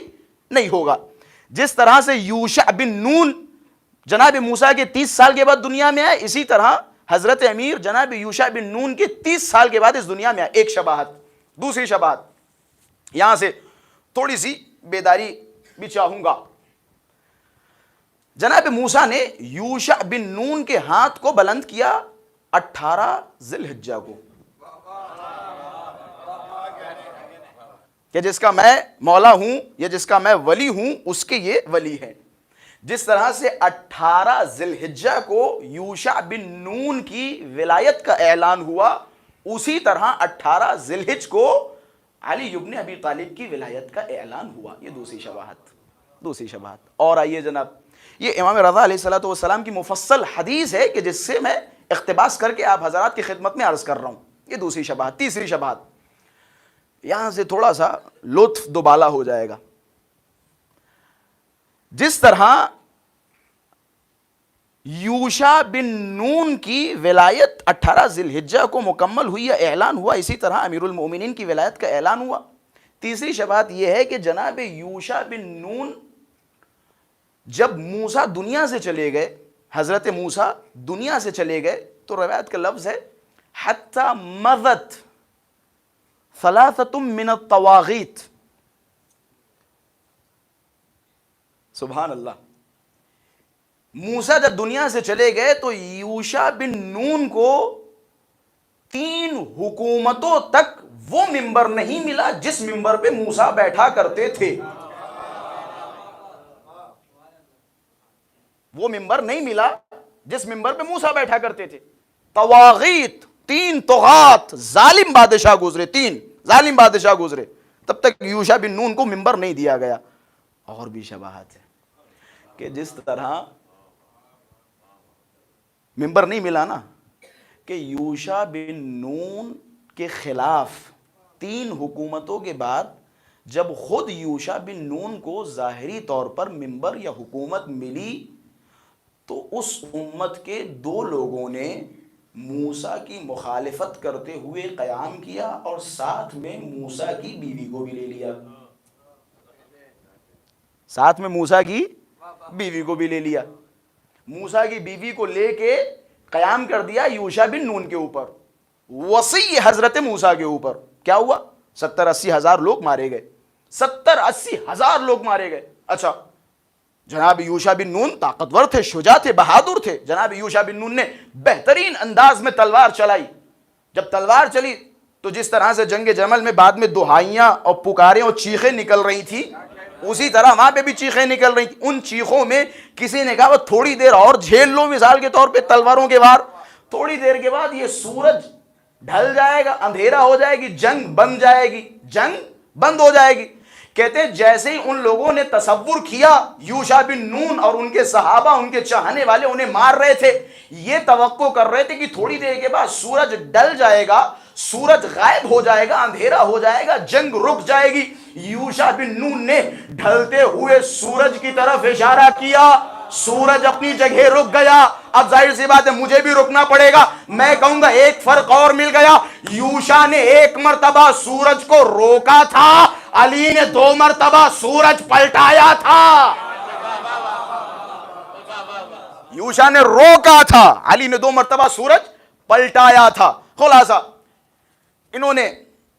نہیں ہوگا. جس طرح سے یوشع بن نون جناب موسیٰ کے 30 سال کے بعد دنیا میں آئے, اسی طرح حضرت امیر جناب یوشع بن نون کے 30 سال کے بعد اس دنیا میں آئے. ایک شباہت. دوسری شباہت, یہاں سے تھوڑی سی بیداری بھی چاہوں گا. جناب موسیٰ نے یوشع بن نون کے ہاتھ کو بلند کیا 18 ذی الحجہ کو, کہ جس کا میں مولا ہوں یا جس کا میں ولی ہوں اس کے یہ ولی ہے. جس طرح سے 18 ذی الحجہ کو یوشع بن نون کی ولایت کا اعلان ہوا, اسی طرح 18 ذی الحجہ کو علی ابن ابی طالب کی ولایت کا اعلان ہوا. یہ دوسری شباہت. اور آئیے جناب, یہ امام رضا علیہ الصلوۃ والسلام کی مفصل حدیث ہے کہ جس سے میں اقتباس کر کے آپ حضرات کی خدمت میں عرض کر رہا ہوں. یہ دوسری شباہت. تیسری شباہت, یہاں سے تھوڑا سا لطف دوبالا ہو جائے گا. جس طرح یوشع بن نون کی ولایت 18 ذی الحجہ کو مکمل ہوئی یا اعلان ہوا, اسی طرح امیر المؤمنین کی ولایت کا اعلان ہوا. تیسری شباہت یہ ہے کہ جناب یوشع بن نون جب موسیٰ دنیا سے چلے گئے, حضرت موسیٰ دنیا سے چلے گئے, تو روایت کا لفظ ہے حتی مضت ثلاثۃ من الطواغیت. سبحان اللہ. موسیٰ جب دنیا سے چلے گئے تو یوشع بن نون کو 3 حکومتوں تک وہ ممبر نہیں ملا جس ممبر پہ موسیٰ بیٹھا کرتے تھے. وہ ممبر نہیں ملا جس ممبر پہ موسیٰ بیٹھا کرتے تھے. طواغیت, 3 طغات, ظالم بادشاہ گزرے, 3 ظالم بادشاہ گزرے, تب تک یوشع بن نون کو ممبر نہیں دیا گیا. اور بھی شباہت ہے کہ جس طرح ممبر نہیں ملا نا, کہ یوشع بن نون کے خلاف 3 حکومتوں کے بعد جب خود یوشع بن نون کو ظاہری طور پر ممبر یا حکومت ملی, تو اس امت کے 2 لوگوں نے موسیٰ کی مخالفت کرتے ہوئے قیام کیا اور ساتھ میں موسیٰ کی بیوی کو بھی لے لیا. ساتھ میں موسیٰ کی بیوی کو بھی لے لیا. موسیٰ کی بیوی کو لے کے قیام کر دیا یوشع بن نون کے اوپر, وصی حضرت موسیٰ کے اوپر. کیا ہوا؟ 70-80 ہزار لوگ مارے گئے. 70-80 ہزار لوگ مارے گئے. اچھا, جناب یوشع بن نون طاقتور تھے, شجاع تھے, بہادر تھے. جناب یوشع بن نون نے بہترین انداز میں تلوار چلائی. جب تلوار چلی تو جس طرح سے جنگ جمل میں بعد میں دہائیاں اور پکاریں اور چیخیں نکل رہی تھی, اسی طرح وہاں پہ بھی چیخیں نکل رہی تھی. ان چیخوں میں کسی نے کہا وہ تھوڑی دیر اور جھیل لو, مثال کے طور پہ تلواروں کے وار. تھوڑی دیر کے بعد یہ سورج ڈھل جائے گا, اندھیرا ہو جائے گی, جنگ بند جائے گی, جنگ بند ہو جائے گی. کہتے ہیں جیسے ہی ان لوگوں نے تصور کیا یوشع بن نون اور ان کے صحابہ, ان کے چاہنے والے انہیں مار رہے تھے, یہ توقع کر رہے تھے کہ تھوڑی دیر کے بعد سورج ڈل جائے گا, سورج غائب ہو جائے گا, اندھیرا ہو جائے گا, جنگ رک جائے گی. یوشع بن نون نے ڈھلتے ہوئے سورج کی طرف اشارہ کیا, سورج اپنی جگہ رک گیا. اب ظاہر سی بات ہے مجھے بھی رکنا پڑے گا. میں کہوں گا ایک فرق اور مل گیا, یوشع نے 1 مرتبہ سورج کو روکا تھا, علی نے 2 مرتبہ سورج پلٹایا تھا. یوشع نے روکا تھا, علی نے 2 مرتبہ سورج پلٹایا تھا۔ خلاصہ انہوں نے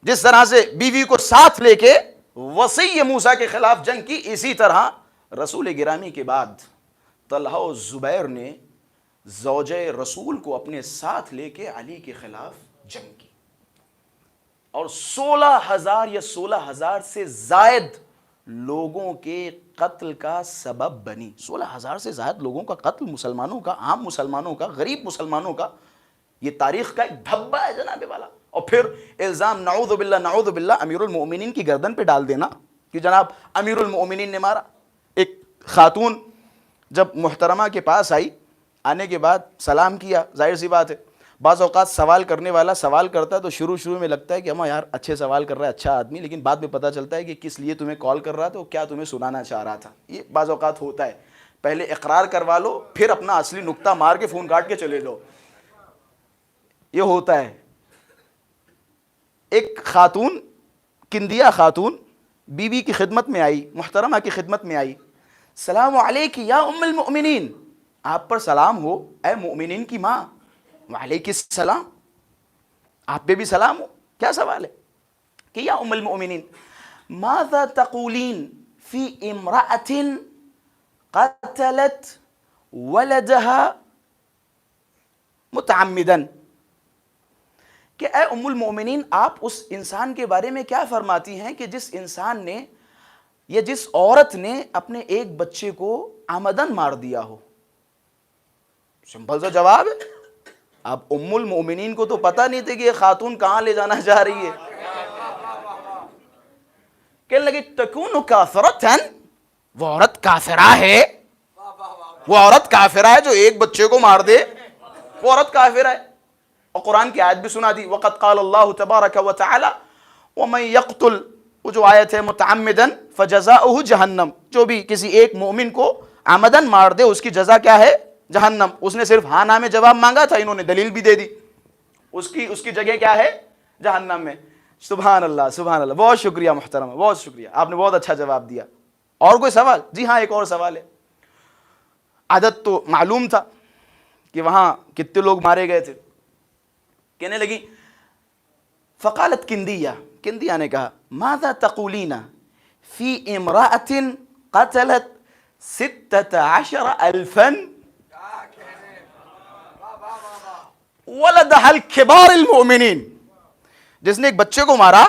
جس طرح سے بیوی کو ساتھ لے کے وصی موسیٰ کے خلاف جنگ کی، اسی طرح رسول گرامی کے بعد طلحہ و زبیر نے زوجہ رسول کو اپنے ساتھ لے کے علی کے خلاف جنگ کی، اور 16,000 یا 16,000 سے زائد لوگوں کے قتل کا سبب بنی۔ 16,000 سے زائد لوگوں کا قتل، مسلمانوں کا، عام مسلمانوں کا، غریب مسلمانوں کا، یہ تاریخ کا ایک دھبا ہے جناب والا۔ اور پھر الزام نعوذ باللہ امیر المؤمنین کی گردن پہ ڈال دینا کہ جناب امیر المؤمنین نے مارا۔ ایک خاتون جب محترمہ کے پاس آئی، آنے کے بعد سلام کیا، ظاہر سی بات ہے بعض اوقات سوال کرنے والا سوال کرتا ہے تو شروع میں لگتا ہے کہ ہمیں یار اچھے سوال کر رہا ہے، اچھا آدمی، لیکن بعد میں پتہ چلتا ہے کہ کس لیے تمہیں کال کر رہا تھا، وہ کیا تمہیں سنانا چاہ رہا تھا۔ یہ بعض اوقات ہوتا ہے، پہلے اقرار کروا لو پھر اپنا اصلی نقطہ مار کے فون کاٹ کے چلے جاؤ، یہ ہوتا ہے۔ ایک خاتون، کندیا خاتون، بیوی کی خدمت میں آئی، محترمہ کی خدمت میں آئی، سلام علیک یا ام المؤمنین، آپ پر سلام ہو اے مؤمنین کی ماں۔ وعلیکم السلام، آپ پہ بھی سلام ہو، کیا سوال ہے؟ کہ یا ام المؤمنین ماذا تقولین فی امرأۃ قتلت ولدها متعمدا، کہ اے ام المؤمنین آپ اس انسان کے بارے میں کیا فرماتی ہیں کہ جس انسان نے یا جس عورت نے اپنے ایک بچے کو عمدن مار دیا ہو؟ سمپل سا جواب ہے۔ اب ام المؤمنین کو تو پتہ نہیں تھے کہ یہ خاتون کہاں لے جانا چاہ رہی ہے۔ کہنے لگے تکون کافرتن، وہ عورت کافرہ ہے، وہ عورت کافرہ ہے جو ایک بچے کو مار دے، وہ عورت کافرہ ہے۔ اور قرآن کی آیت بھی سنا دی، وقد قال اللہ تبارک و تعالی ومن یقتل، وہ جو آیت ہے متعمدن فجزاؤہ جہنم، جو بھی کسی ایک مومن کو عمدن مار دے اس کی جزا کیا ہے؟ جہنم۔ اس نے صرف ہاں نہ میں جواب مانگا تھا، انہوں نے دلیل بھی دے دی، اس کی جگہ کیا ہے؟ جہنم میں۔ سبحان اللہ سبحان اللہ، بہت شکریہ محترم، بہت شکریہ، آپ نے بہت اچھا جواب دیا۔ اور کوئی سوال؟ جی ہاں ایک اور سوال ہے۔ عدد تو معلوم تھا کہ وہاں کتنے لوگ مارے گئے تھے۔ کہنے لگی فقالت کندیا نے کہا ماذا تقولین فی امرأۃ قتلت 16,000 ولدها الکبار المؤمنین، جس نے ایک بچے کو مارا،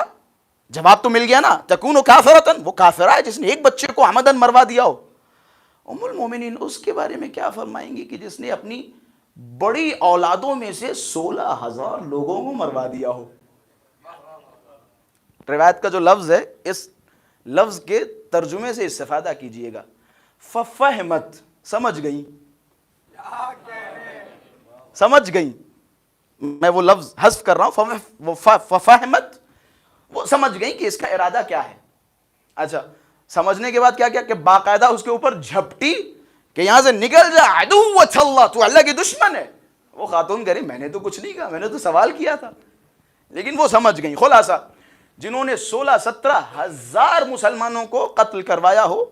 جواب تو مل گیا نا، تکون کافرتن، وہ کافرہ ہے جس نے ایک بچے کو عمدن مروا دیا ہو۔ ام المومنین اس کے بارے میں کیا فرمائیں گی کہ جس نے اپنی بڑی اولادوں میں سے 16,000 لوگوں کو مروا دیا ہو۔ روایت کا جو لفظ ہے، اس لفظ کے ترجمے سے استفادہ کیجئے گا، ففہمت، سمجھ گئی، سمجھ گئی، میں وہ لفظ حذف کر رہا ہوں، ففہمت، وہ سمجھ گئی کہ اس کا ارادہ کیا ہے۔ اچھا، سمجھنے کے بعد کیا کیا کہ باقاعدہ اس کے اوپر جھپٹی کہ یہاں سے نکل جا عدوۃ اللہ، تو اللہ کی دشمن ہے۔ وہ خاتون کہہ رہی میں نے تو کچھ نہیں کہا، میں نے تو سوال کیا تھا، لیکن وہ سمجھ گئی۔ خلاصہ جنہوں نے 16-17 مسلمانوں کو قتل کروایا ہو،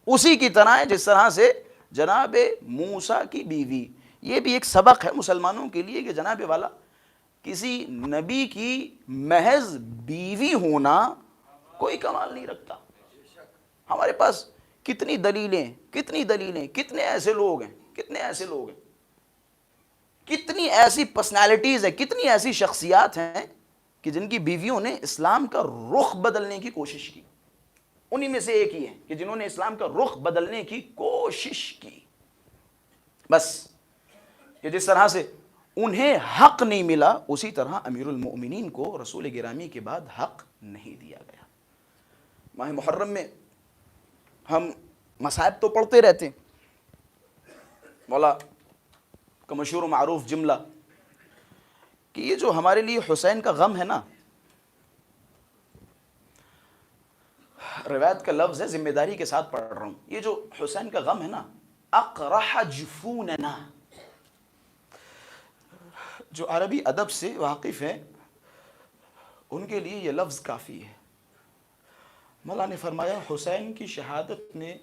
اسی کی طرح ہے جس طرح سے جناب موسیٰ کی بیوی۔ یہ بھی ایک سبق ہے مسلمانوں کے لیے کہ جناب والا کسی نبی کی محض بیوی ہونا کوئی کمال نہیں رکھتا۔ ہمارے پاس کتنی دلیلیں، کتنے ایسے لوگ ہیں، کتنی ایسی پرسنالٹیز ہیں، کتنی ایسی شخصیات ہیں کہ جن کی بیویوں نے اسلام کا رخ بدلنے کی کوشش کی۔ انہی میں سے ایک ہی ہے کہ جنہوں نے اسلام کا رخ بدلنے کی کوشش کی۔ بس کہ جس طرح سے انہیں حق نہیں ملا، اسی طرح امیر المؤمنین کو رسول گرامی کے بعد حق نہیں دیا گیا۔ ماہ محرم میں ہم مصائب تو پڑھتے رہتے ہیں۔ مولا کا مشہور و معروف جملہ کہ یہ جو ہمارے لیے حسین کا غم ہے نا، روایت کا لفظ ہے، ذمہ داری کے ساتھ پڑھ رہا ہوں، یہ جو حسین کا غم ہے نا، اقرح جفوننا، جو عربی ادب سے واقف ہیں ان کے لیے یہ لفظ کافی ہے۔ مولا نے فرمایا حسین کی شہادت نے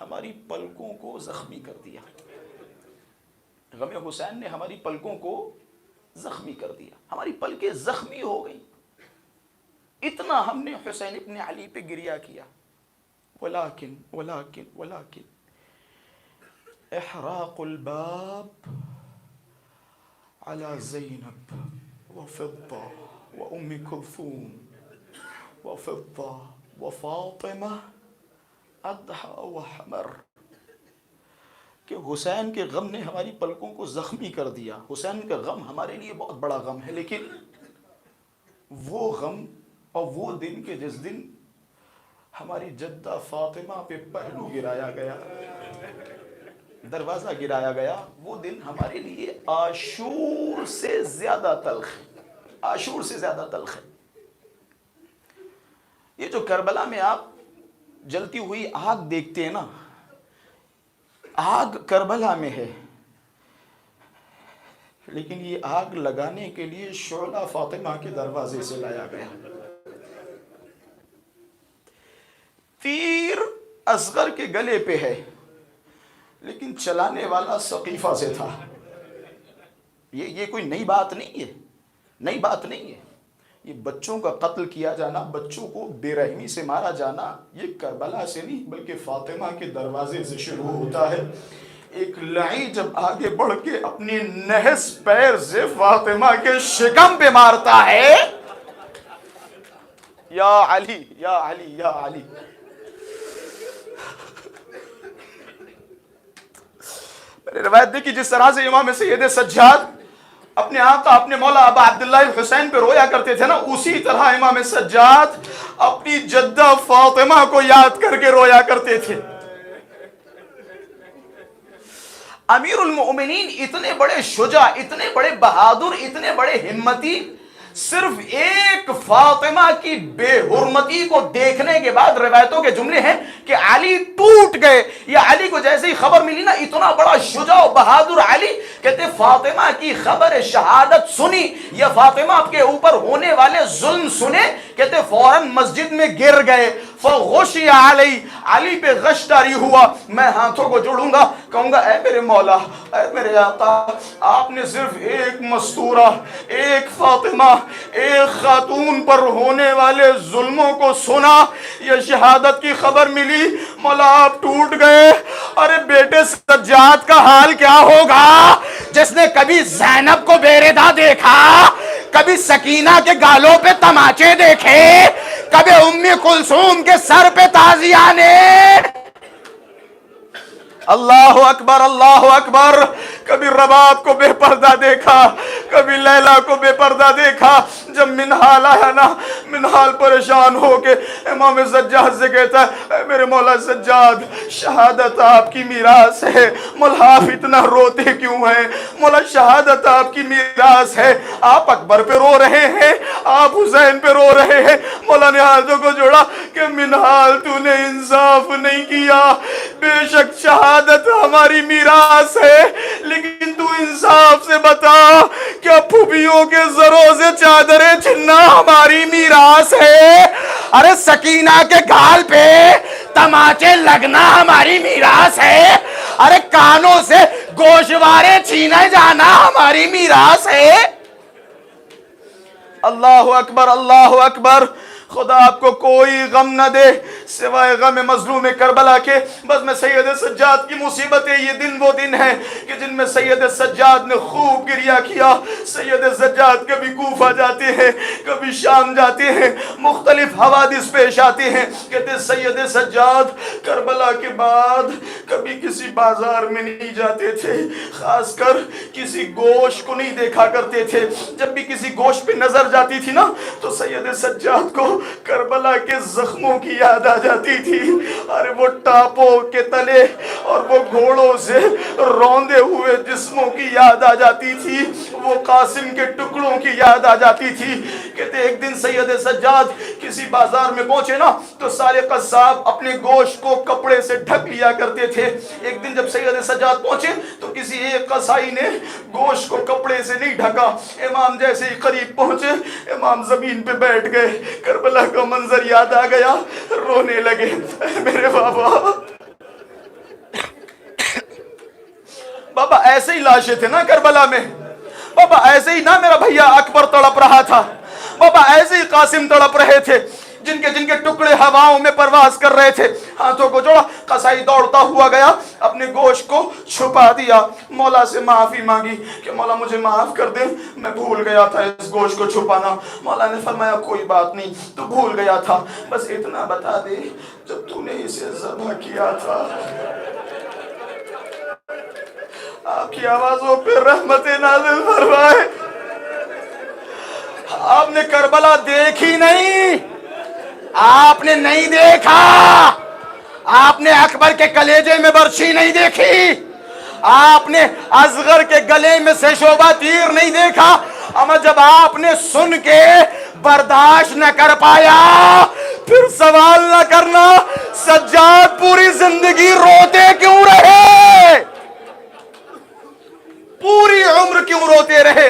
ہماری پلکوں کو زخمی کر دیا، غم حسین نے ہماری پلکوں کو زخمی کر دیا، ہماری پلکیں زخمی ہو گئی، اتنا ہم نے حسین ابن علی پہ گریہ کیا. ولیکن احراق الباب على زینب وفضہ وام کلثوم وفضہ وفاطمہ اضحى وحمر، کہ حسین کے غم نے ہماری پلکوں کو زخمی کر دیا. حسین کا غم ہمارے لیے بہت بڑا غم ہے، لیکن وہ غم اور وہ دن کہ جس دن ہماری جدہ فاطمہ پہ پہلو گرایا گیا، دروازہ گرایا گیا، وہ دن ہمارے لیے عاشور سے زیادہ تلخ ہے، عاشور سے زیادہ تلخ ہے. یہ جو کربلا میں آپ جلتی ہوئی آگ دیکھتے ہیں نا، آگ کربلا میں ہے، لیکن یہ آگ لگانے کے لیے شعلہ فاطمہ کے دروازے سے لایا گیا. تیر اصغر کے گلے پہ ہے، لیکن چلانے والا ثقیفہ سے تھا. یہ کوئی نئی بات نہیں ہے، نئی بات نہیں ہے. یہ بچوں کا قتل کیا جانا، بچوں کو بے رحمی سے مارا جانا، یہ کربلا سے نہیں بلکہ فاطمہ کے دروازے سے شروع ہوتا ہے. ایک لعین جب آگے بڑھ کے اپنی نحس پیر سے فاطمہ کے شکم پہ مارتا ہے، یا علی یا علی یا علی. میں نے روایت دیکھی جس طرح سے امام سید سجاد اپنے آقا اپنے مولا ابا عبداللہ حسین پہ رویا کرتے تھے نا، اسی طرح امام سجاد اپنی جدہ فاطمہ کو یاد کر کے رویا کرتے تھے. امیر المؤمنین اتنے بڑے شجاع، اتنے بڑے بہادر، اتنے بڑے ہمتی، صرف ایک فاطمہ کی بے حرمتی کو دیکھنے کے بعد روایتوں کے جملے ہیں کہ علی ٹوٹ گئے. یا علی کو جیسے ہی خبر ملی نا، اتنا بڑا شجاع و بہادر علی، کہتے فاطمہ کی خبر شہادت سنی یا فاطمہ کے اوپر ہونے والے ظلم سنے، کہتے فوراً مسجد میں گر گئے. فغشی علی، علی پہ غش طاری ہوا. میں ہاتھوں کو جوڑوں گا، کہوں گا اے میرے مولا، اے میرے آقا، آپ نے صرف ایک مستورہ، ایک فاطمہ، ایک خاتون پر ہونے والے ظلموں کو سنا، یہ شہادت کی خبر ملی، مولا آپ ٹوٹ گئے. ارے بیٹے سجاد کا حال کیا ہوگا جس نے کبھی زینب کو بے ردا دیکھا، کبھی سکینہ کے گالوں پہ تماچے دیکھے، کبھی ام کلثوم کے سر پہ تازیانے. اللہ اکبر اللہ اکبر. کبھی رباب کو بے پردہ دیکھا، کبھی لیلا کو بے پردہ دیکھا. جب منحال آیا نا، منحال پریشان ہو کے امام سجاد سے کہتا ہے اے میرے مولا سجاد، شہادت آپ کی میراث ہے. مولا آپ اتنا روتے کیوں ہیں؟ مولا شہادت آپ کی میراث ہے. آپ اکبر پہ رو رہے ہیں، آپ حسین پہ رو رہے ہیں. مولا نے ہاتھوں کو جوڑا کہ منحال تو نے انصاف نہیں کیا. بے شک شہادت ہماری میراث ہے، لیکن تو انصاف سے بتا کیا پھوپھیوں کے زروں سے چادریں چھننا ہماری میراث ہے؟ ارے سکینہ کے گال پہ تماچے لگنا ہماری میراث ہے؟ ارے کانوں سے گوشوارے چھینے جانا ہماری میراث ہے؟ اللہ اکبر اللہ اکبر. خدا آپ کو کوئی غم نہ دے سوائے غم مظلوم کربلا کے. بس میں سید سجاد کی مصیبتیں، یہ دن وہ دن ہیں کہ جن میں سید سجاد نے خوب گریہ کیا. سید سجاد کبھی کوفہ جاتے ہیں، کبھی شام جاتے ہیں، مختلف حوادث پیش آتے ہیں. کہتے سید سجاد کربلا کے بعد کبھی کسی بازار میں نہیں جاتے تھے، خاص کر کسی گوشت کو نہیں دیکھا کرتے تھے. جب بھی کسی گوشت پہ نظر جاتی تھی نا تو سید سجاد کو کربلا کے زخموں کی یاد آ جاتی تھی. ارے وہ ٹاپوں کے تلے اور وہ گھوڑوں سے روندے ہوئے جسموں کی یاد آ جاتی تھی، وہ قاسم کے ٹکڑوں کی یاد آ جاتی تھی. کہتے ایک دن سید سجاد کسی بازار میں پہنچے نا تو سارے قصاب اپنے گوشت کو کپڑے سے ڈھک لیا کرتے تھے. ایک دن جب سید سجاد پہنچے تو کسی ایک قصائی نے گوشت کو کپڑے سے نہیں ڈھکا. امام جیسے ہی قریب پہنچے، امام زمین پہ بیٹھ گئے. کربلا کا منظر یاد آ گیا، رونے لگے. میرے بابا ایسے ہی لاشیں تھے نا کربلا میں. بابا ایسے ہی نہ میرا بھیا اکبر تڑپ رہا تھا، بابا ایسے ہی قاسم تڑپ رہے تھے، جن کے ٹکڑے ہواؤں میں پرواز کر رہے تھے، ہاتھوں کو جوڑا، قصائی دوڑتا ہوا گیا، اپنے گوشت کو چھپا دیا، مولا سے معافی مانگی کہ مولا مجھے معاف کر دے، میں بھول گیا تھا اس گوشت کو چھپانا۔ مولا نے فرمایا کوئی بات نہیں، تو بھول گیا تھا، بس اتنا بتا دے جب تو نے اسے ذبح کیا تھا۔ آپ کی آوازوں پہ رحمت نازل فرمائے۔ آپ نے کربلا دیکھی نہیں، آپ نے نہیں دیکھا، آپ نے اکبر کے کلیجے میں برچھی نہیں دیکھی، آپ نے اصغر کے گلے میں سے شعبہ تیر نہیں دیکھا، اما جب آپ نے سن کے برداشت نہ کر پایا پھر سوال نہ کرنا سجاد پوری زندگی روتے کیوں رہے، پوری عمر کیوں روتے رہے؟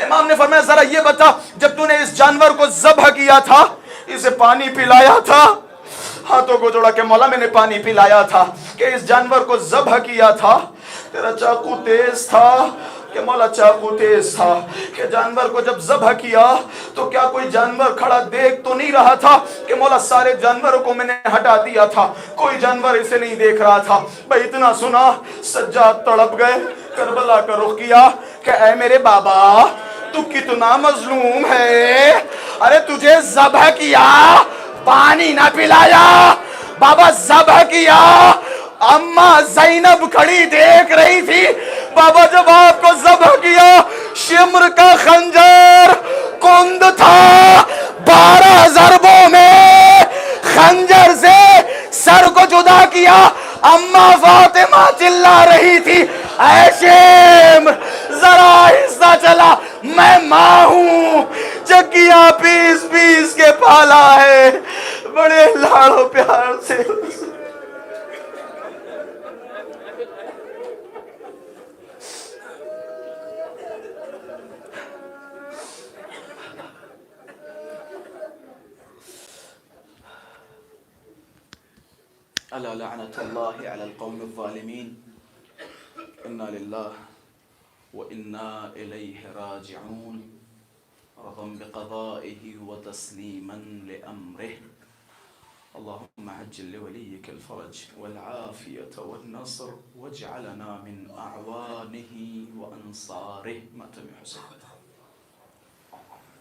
امام نے فرمایا ذرا یہ بتا، جب تو نے اس جانور کو ذبح کیا تھا، اسے پانی پلایا تھا؟ ہاتھوں کو جوڑا کہ مولا میں نے پانی پلایا تھا۔ کہ اس جانور کو ذبح کیا تھا؟ تیرا چاقو تیز تھا؟ کہ مولا چاقو تیز تھا۔ کہ جانور کو جب ذبح کیا تو کیا کوئی جانور کھڑا دیکھ تو نہیں رہا تھا؟ کہ مولا سارے جانوروں کو میں نے ہٹا دیا تھا، کوئی جانور اسے نہیں دیکھ رہا تھا۔ بھائی اتنا سنا سجاد تڑپ گئے، کربلا کا رخ کیا کہ اے میرے بابا تو کتنا مظلوم ہے، ارے تجھے ذبح کیا پانی نہ پلایا، بابا ذبح کیا، اماں زینب کھڑی دیکھ رہی تھی، بابا جب آپ کو ذبح کیا شمر کا خنجر کند تھا، 12 ضربوں میں خنجر سے سر کو جدا کیا، اماں فاطمہ چلا رہی تھی اے شمر ذرا آہستہ چلا، میں ماں ہوں، چکیا پیس پیس کے پالا ہے، بڑے لاڑ و پیار سے۔ الا لعنت اللہ علی القوم الظالمین، انا للہ وإنا إليه راجعون، رضا بقضائه وتسليما لأمره، اللهم عجل لوليك الفرج والعافية والنصر واجعلنا من أعوانه وأنصاره. ماتم حسين.